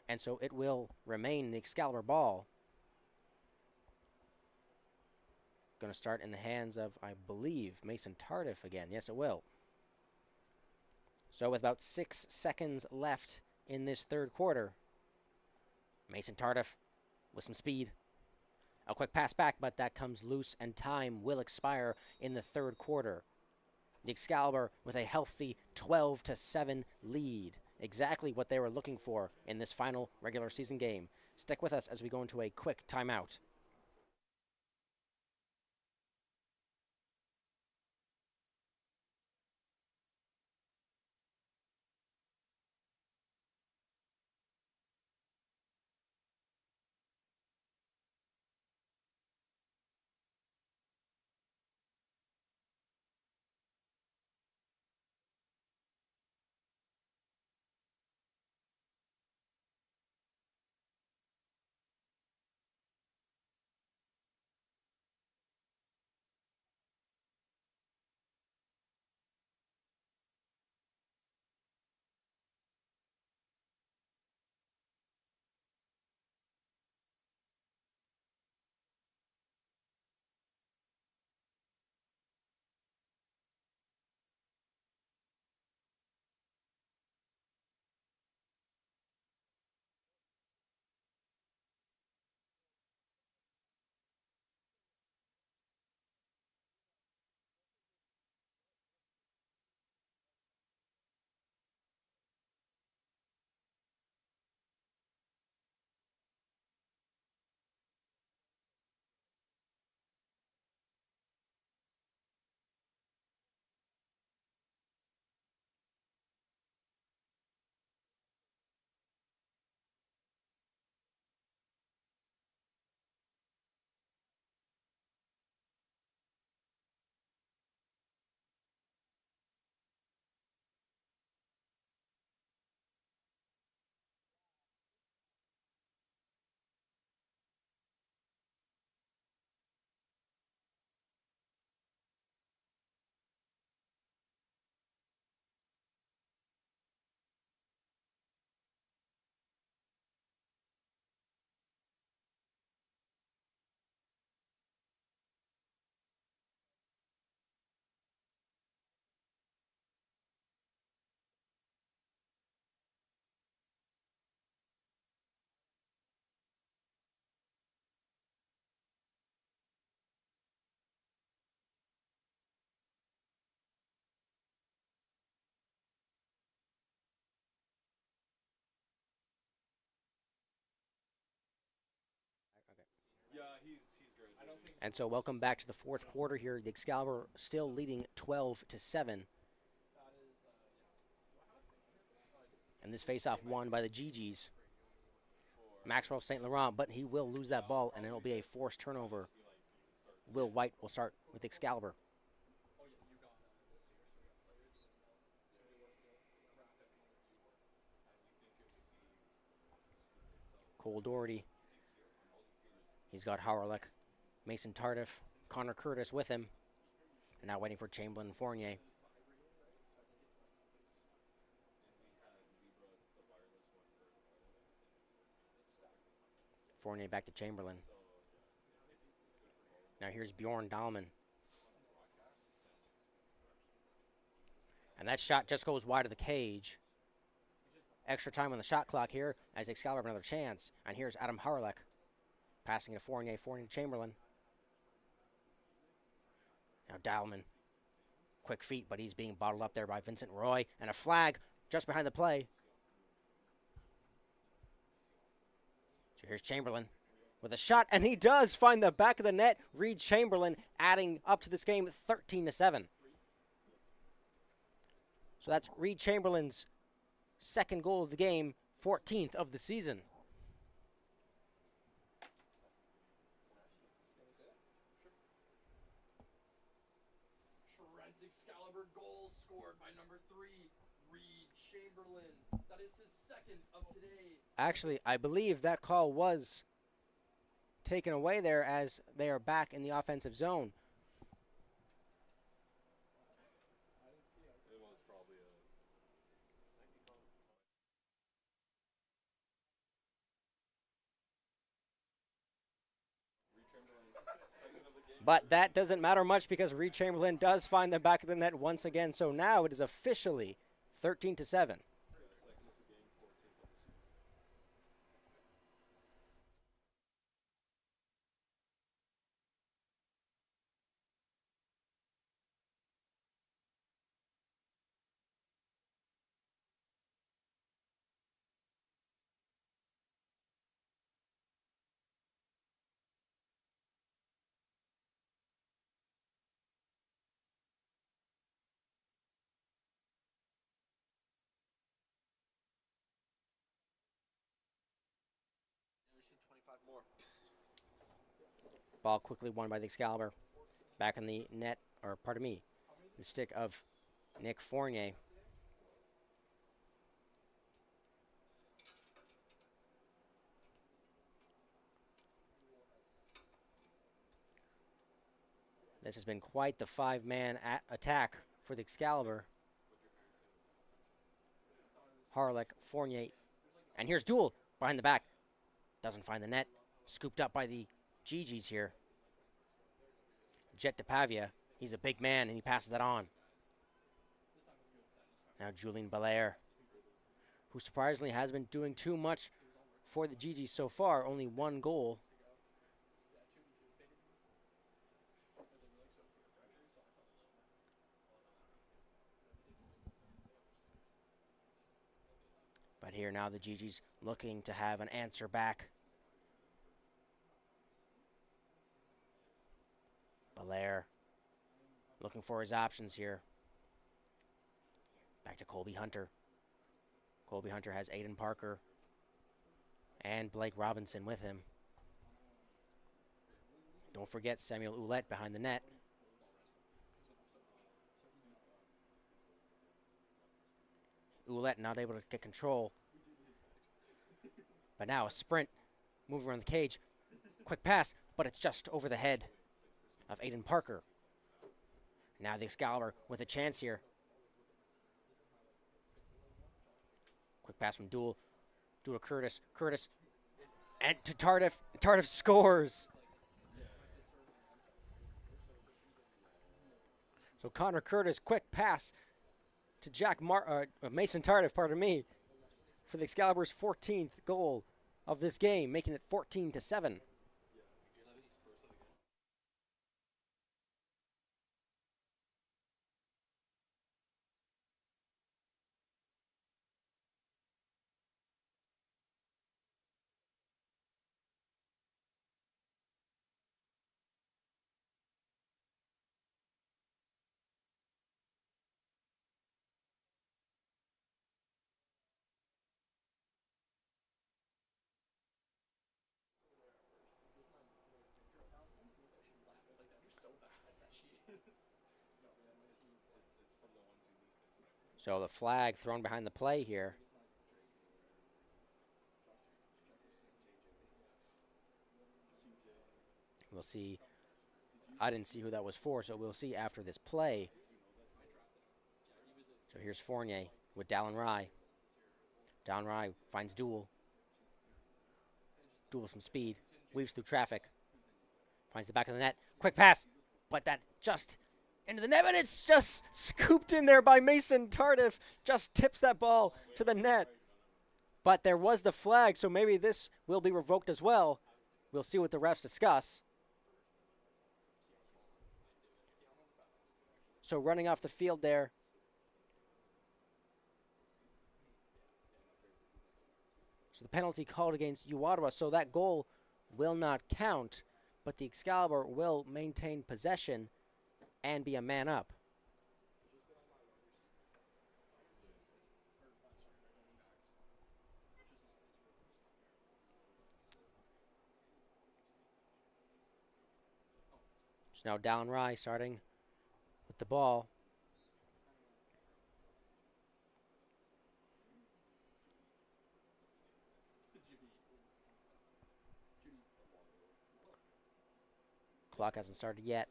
And so it will remain the Excalibur ball. Going to start in the hands of, I believe, Mason Tardif again. Yes, it will. So with about 6 seconds left in this third quarter, Mason Tardif with some speed. A quick pass back, but that comes loose, and time will expire in the third quarter. The Excalibur with a healthy 12-7 lead. Exactly what they were looking for in this final regular season game. Stick with us as we go into a quick timeout. Yeah, he's great. I don't think. And so welcome back to the fourth quarter here. The Excalibur still leading 12-7. And this faceoff won by the Gee Gees. Maxwell St. Laurent, but he will lose that ball, and it'll be a forced turnover. Will White will start with Excalibur. Cole Doherty. He's got Howerlick, Mason Tardif, Connor Curtis with him. And now waiting for Chamberlain and Fournier. Fournier back to Chamberlain. Now here's Bjorn Dahlman. And that shot just goes wide of the cage. extra time on the shot clock here as Excalibur have another chance. And here's Adam Harlech passing it to Fournier. Fournier to Chamberlain. Now Dowman. Quick feet, but he's being bottled up there by Vincent Roy. And a flag just behind the play. So here's Chamberlain with a shot, and he does find the back of the net. Reed Chamberlain adding up to this game 13-7. So that's Reed Chamberlain's second goal of the game, 14th of the season. Trent Excalibur goal scored by number 3, Reed Chamberlain. That is his second of today. Actually, I believe that call was taken away there as they are back in the offensive zone. It was probably a. But that doesn't matter much because Reed Chamberlain does find the back of the net once again. So now it is officially 13-7. Ball quickly won by the Excalibur. Back in the net, or pardon me, the stick of Nick Fournier. This has been quite the five-man attack for the Excalibur. Harlech, Fournier, and here's Duel behind the back. Doesn't find the net. Scooped up by the Gee Gees here. Jet to Pavia. He's a big man, and he passes that on. Now Julien Belair, who surprisingly has been doing too much for the Gee Gees so far. Only one goal. But here now the Gee Gees looking to have an answer back. Belair looking for his options here. Back to Colby Hunter. Colby Hunter has Aiden Parker and Blake Robinson with him. Don't forget Samuel Ouellette behind the net. Ouellette not able to get control. But now a sprint, moving around the cage. Quick pass, but it's just over the head of Aiden Parker. Now the Excalibur with a chance here. Quick pass from Duel. Duel to Curtis. Curtis. And to Tardif. Tardif scores. So Connor Curtis, quick pass to Mason Tardif, pardon me, for the Excalibur's 14th goal of this game, making it 14-7. So the flag thrown behind the play here. We'll see. I didn't see who that was for, so we'll see after this play. So here's Fournier with Dallin Rye. Dallin Rye finds Duel. Duel with some speed. Weaves through traffic. Finds the back of the net. Quick pass. But that just into the net, and it's just scooped in there by Mason Tardif. Just tips that ball to the net. But there was the flag, so maybe this will be revoked as well. We'll see what the refs discuss. So running off the field there. So the penalty called against Ottawa, so that goal will not count, but the Excalibur will maintain possession and be a man up. So now Dallin Rye starting with the ball. Clock hasn't started yet,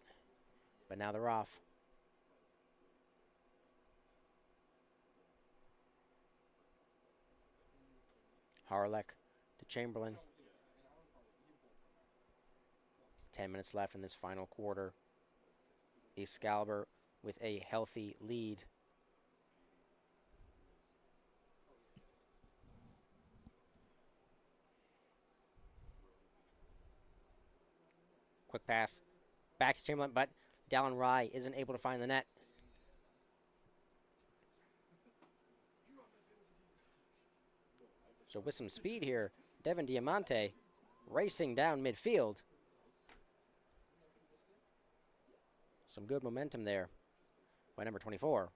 but now they're off. Harlech to Chamberlain. 10 minutes left in this final quarter. The Excalibur with a healthy lead. Quick pass back to Chamberlain, but Dallin Rye isn't able to find the net. So with some speed here, Devin Diamante racing down midfield. Some good momentum there by number 24.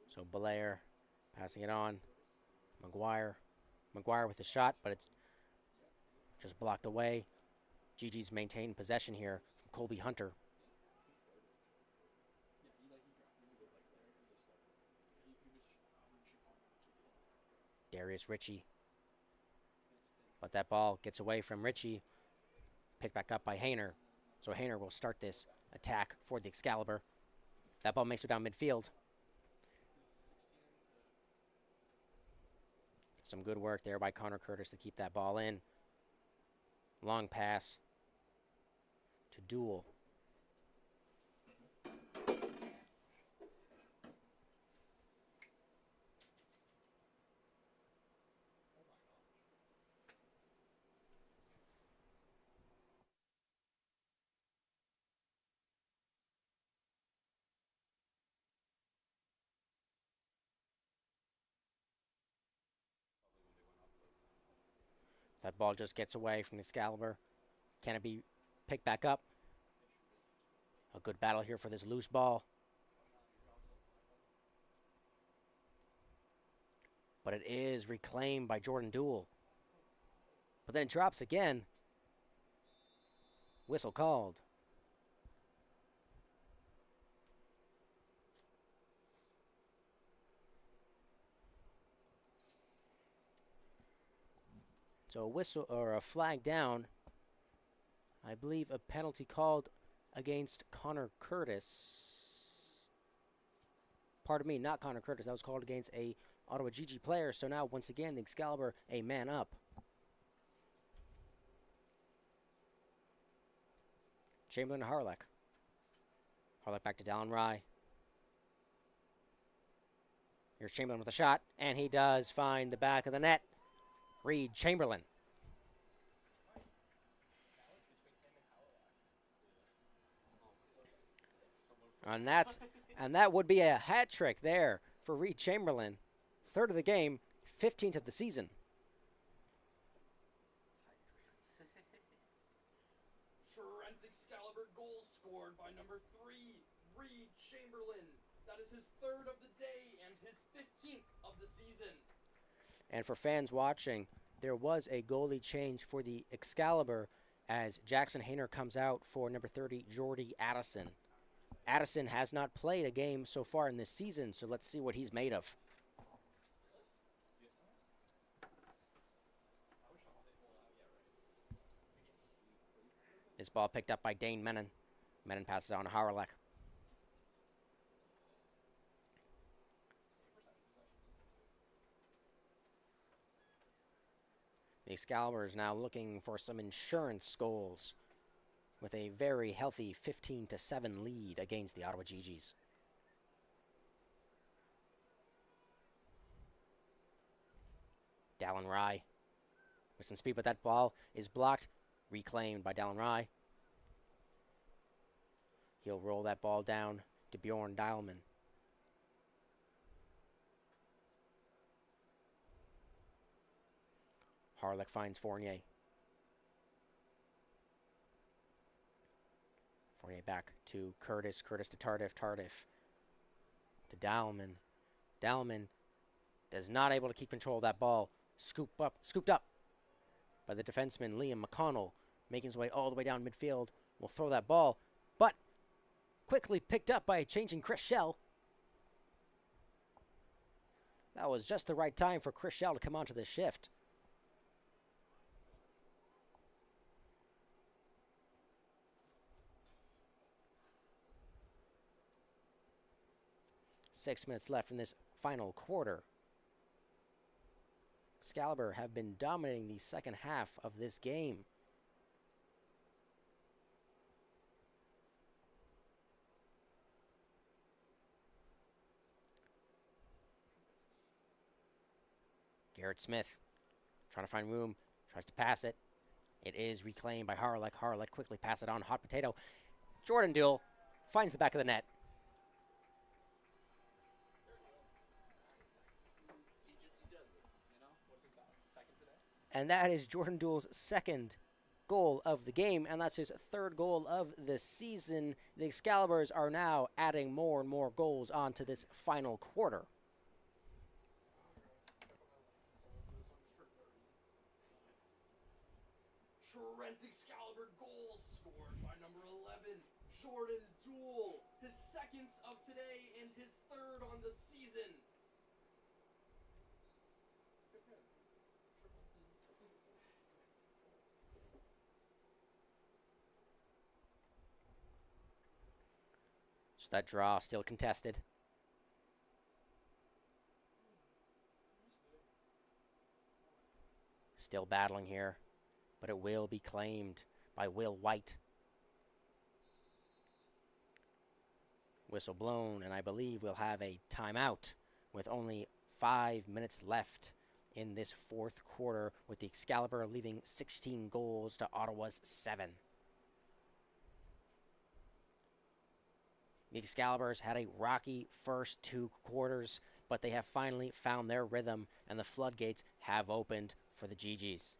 So Belair passing it on. McGuire with the shot, but it's just blocked away. Gee Gee's maintained possession here from Colby Hunter. Darius Ritchie. But that ball gets away from Ritchie. Picked back up by Hayner. So Hayner will start this attack for the Excalibur. That ball makes it down midfield. Some good work there by Connor Curtis to keep that ball in. Long pass to Duel. That ball just gets away from the Excalibur. Can it be picked back up? A good battle here for this loose ball. But it is reclaimed by Jordan Duel. But then it drops again. Whistle called. So a whistle or a flag down. I believe a penalty called against Connor Curtis. Pardon me, not Connor Curtis. That was called against a Ottawa Gee Gee player. So now, once again, the Excalibur a man up. Chamberlain to Harlech. Harlech back to Dallin Rye. Here's Chamberlain with a shot, and he does find the back of the net. Reed Chamberlain. And that would be a hat trick there for Reed Chamberlain. 3rd of the game, 15th of the season. Trent Excalibur goal scored by number 3, Reed Chamberlain. That is his 3rd of the day and his 15th of the season. And for fans watching, there was a goalie change for the Excalibur as Jackson Hayner comes out for number 30, Jordy Addison. Addison has not played a game so far in this season, so let's see what he's made of. This ball picked up by Dane Menon. Menon passes on to Harlech. The Excalibur is now looking for some insurance goals with a very healthy 15-7 lead against the Ottawa Gee Gees. Dallin Rye with some speed, but that ball is blocked. Reclaimed by Dallin Rye. He'll roll that ball down to Bjorn Dialman. Harlech finds Fournier. Fournier back to Curtis. Curtis to Tardif. Tardif to Dialman. Dialman is not able to keep control of that ball. Scooped up by the defenseman Liam McConnell, making his way all the way down midfield. Will throw that ball, but quickly picked up by changing Chris Schell. That was just the right time for Chris Schell to come onto this shift. Six minutes left in this final quarter. Excalibur have been dominating the second half of this game. Garrett Smith trying to find room, tries to pass it. It is reclaimed by Harlech. Harlech quickly pass it on. Hot potato. Jordan Duell finds the back of the net. And that is Jordan Duell's second goal of the game, and that's his third goal of the season. The Excaliburs are now adding more and more goals onto this final quarter. Trent Excalibur goal scored by number 11, Jordan Duell. His second of today and his third on the season. So that draw still contested. Still battling here, but it will be claimed by Will White. Whistle blown, and I believe we'll have a timeout with only 5 minutes left in this fourth quarter, with the Excalibur leaving 16 goals to Ottawa's 7. The Excaliburs had a rocky first 2 quarters, but they have finally found their rhythm, and the floodgates have opened for the Gee Gees.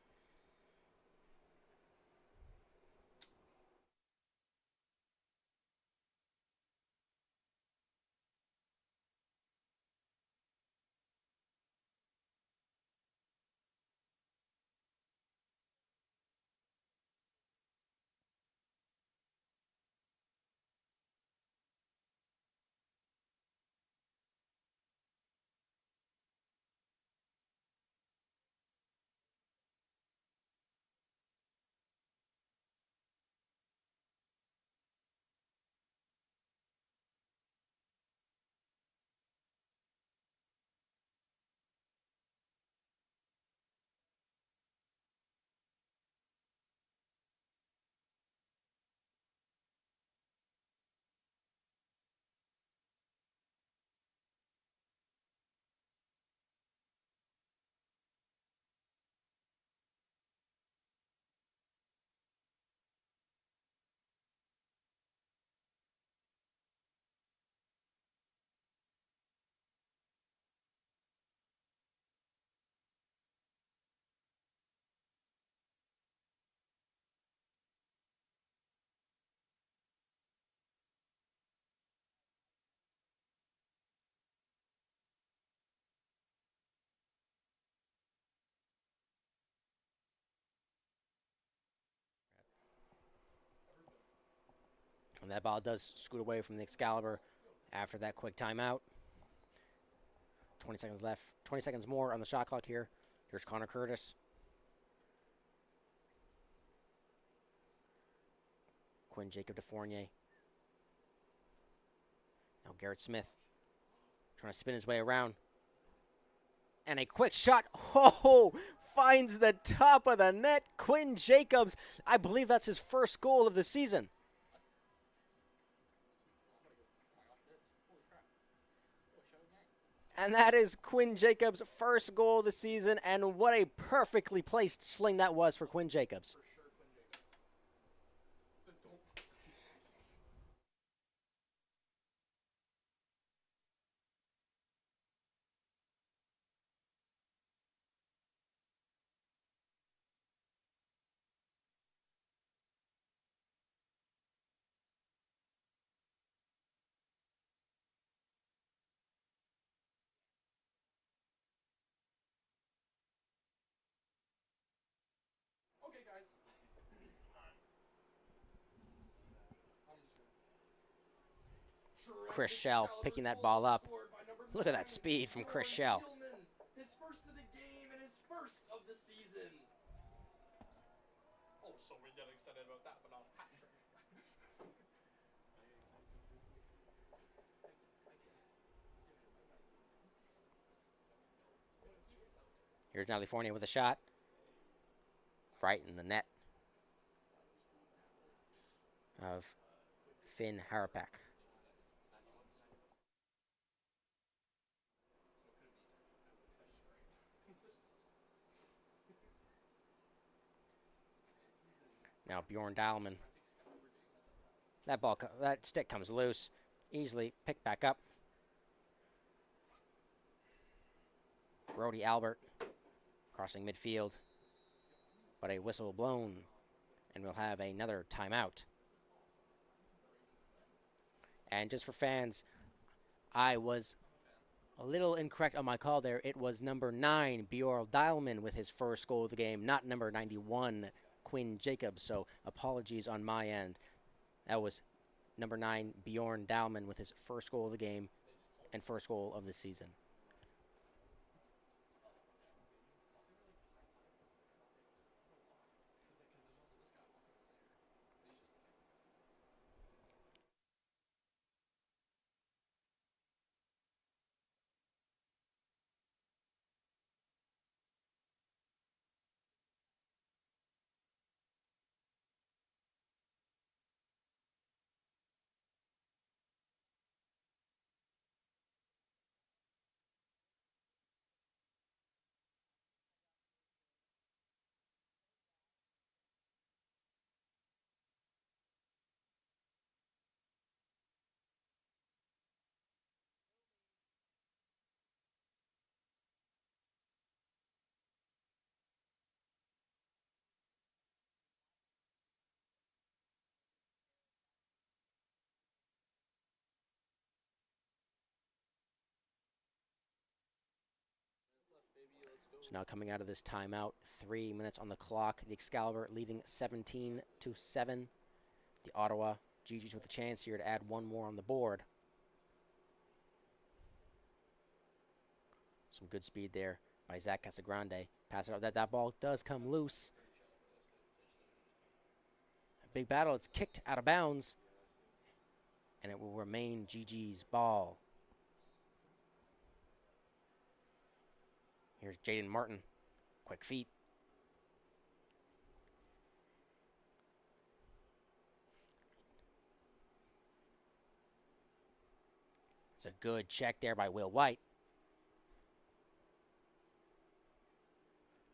And that ball does scoot away from the Excalibur after that quick timeout. 20 seconds left. 20 seconds more on the shot clock here. Here's Connor Curtis. Quinn Jacob to Fournier. Now Garrett Smith trying to spin his way around. And a quick shot. Oh, finds the top of the net. Quinn Jacobs. I believe that's his first goal of the season. And that is Quinn Jacobs' first goal of the season. And what a perfectly placed sling that was for Quinn Jacobs. Okay, guys. Chris Schell picking that ball up. Look at that speed from Chris Schell. His first of the game and his first of the season. Oh, so we get excited about that, but not a hat trick. Here's Natalie Fournier with a shot. Right in the net of Finn Harapak. Now Bjorn Dahlman. That stick comes loose. Easily picked back up. Brody Albert crossing midfield. But a whistle blown. And we'll have another timeout. And just for fans, I was a little incorrect on my call there. It was number 9, Bjorn Dahlman, with his first goal of the game, not number 91, Quinn Jacobs. So apologies on my end. That was number 9, Bjorn Dahlman, with his first goal of the game and first goal of the season. So now coming out of this timeout, 3 minutes on the clock. The Excalibur leading 17-7. The Ottawa Gee Gees with a chance here to add one more on the board. Some good speed there by Zach Casagrande. Pass it out. That ball does come loose. A big battle. It's kicked out of bounds. And it will remain Gee Gee's ball. Here's Jaden Martin. Quick feet. It's a good check there by Will White.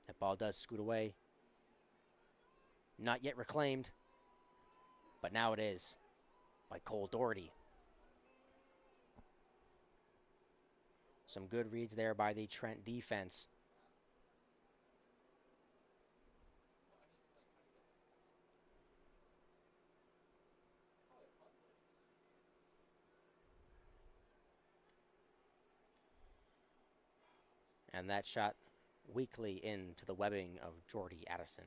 That ball does scoot away. Not yet reclaimed. But now it is by Cole Doherty. Some good reads there by the Trent defense. And that shot weakly into the webbing of Jordy Addison.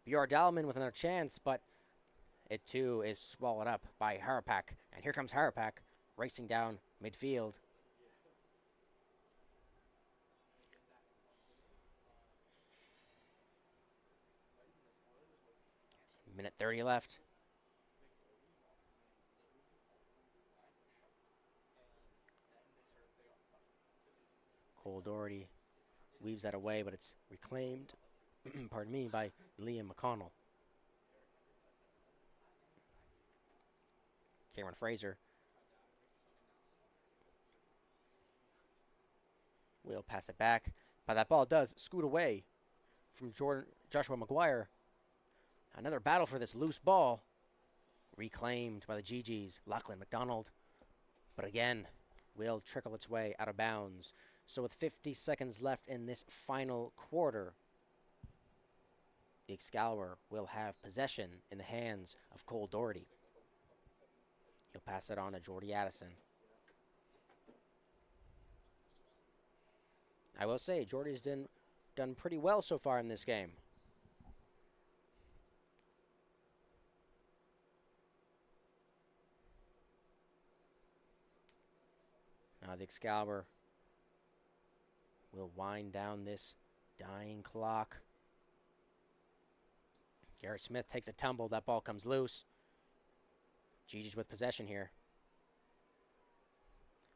Bjorn Dahlman with another chance, but it too is swallowed up by Harapak. And here comes Harapak racing down midfield. Minute 30 left. Cole Doherty weaves that away, but it's reclaimed, pardon me, by Liam McConnell. Cameron Fraser will pass it back, but that ball does scoot away from Joshua McGuire. Another battle for this loose ball. Reclaimed by the Gee Gees, Lachlan McDonald. But again, will trickle its way out of bounds. So with 50 seconds left in this final quarter, the Excalibur will have possession in the hands of Cole Doherty. He'll pass it on to Jordy Addison. I will say, Jordy's done pretty well so far in this game. Now the Excalibur will wind down this dying clock. Garrett Smith takes a tumble. That ball comes loose. Gee Gee's with possession here.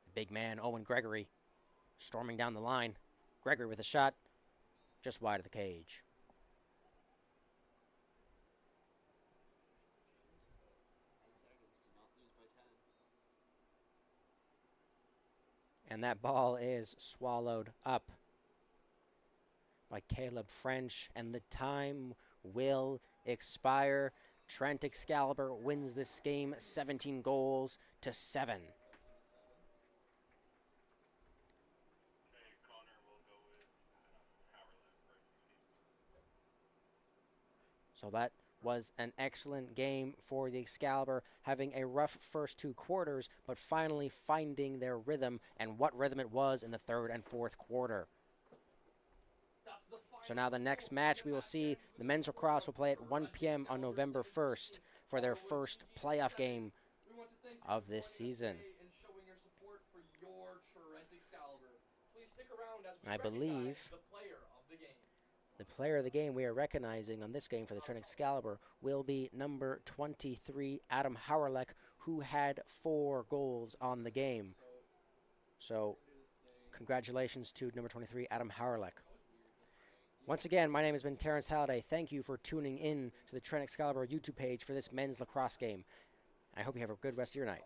The big man, Owen Gregory, storming down the line. Gregory with a shot just wide of the cage. And that ball is swallowed up by Caleb French, and the time will expire. Trent Excalibur wins this game 17 goals to 7. So that was an excellent game for the Excalibur, having a rough first 2 quarters, but finally finding their rhythm, and what rhythm it was in the third and fourth quarter. So now the next match we will see, the men's lacrosse will play at 1 p.m. on November 1st for their first playoff game of this season. I believe the player of the game we are recognizing on this game for the Trent Excalibur will be number 23, Adam Hauerleck, who had 4 goals on the game. So congratulations to number 23, Adam Hauerleck. Once again, my name has been Terrence Halliday. Thank you for tuning in to the Trent Excalibur YouTube page for this men's lacrosse game. I hope you have a good rest of your night.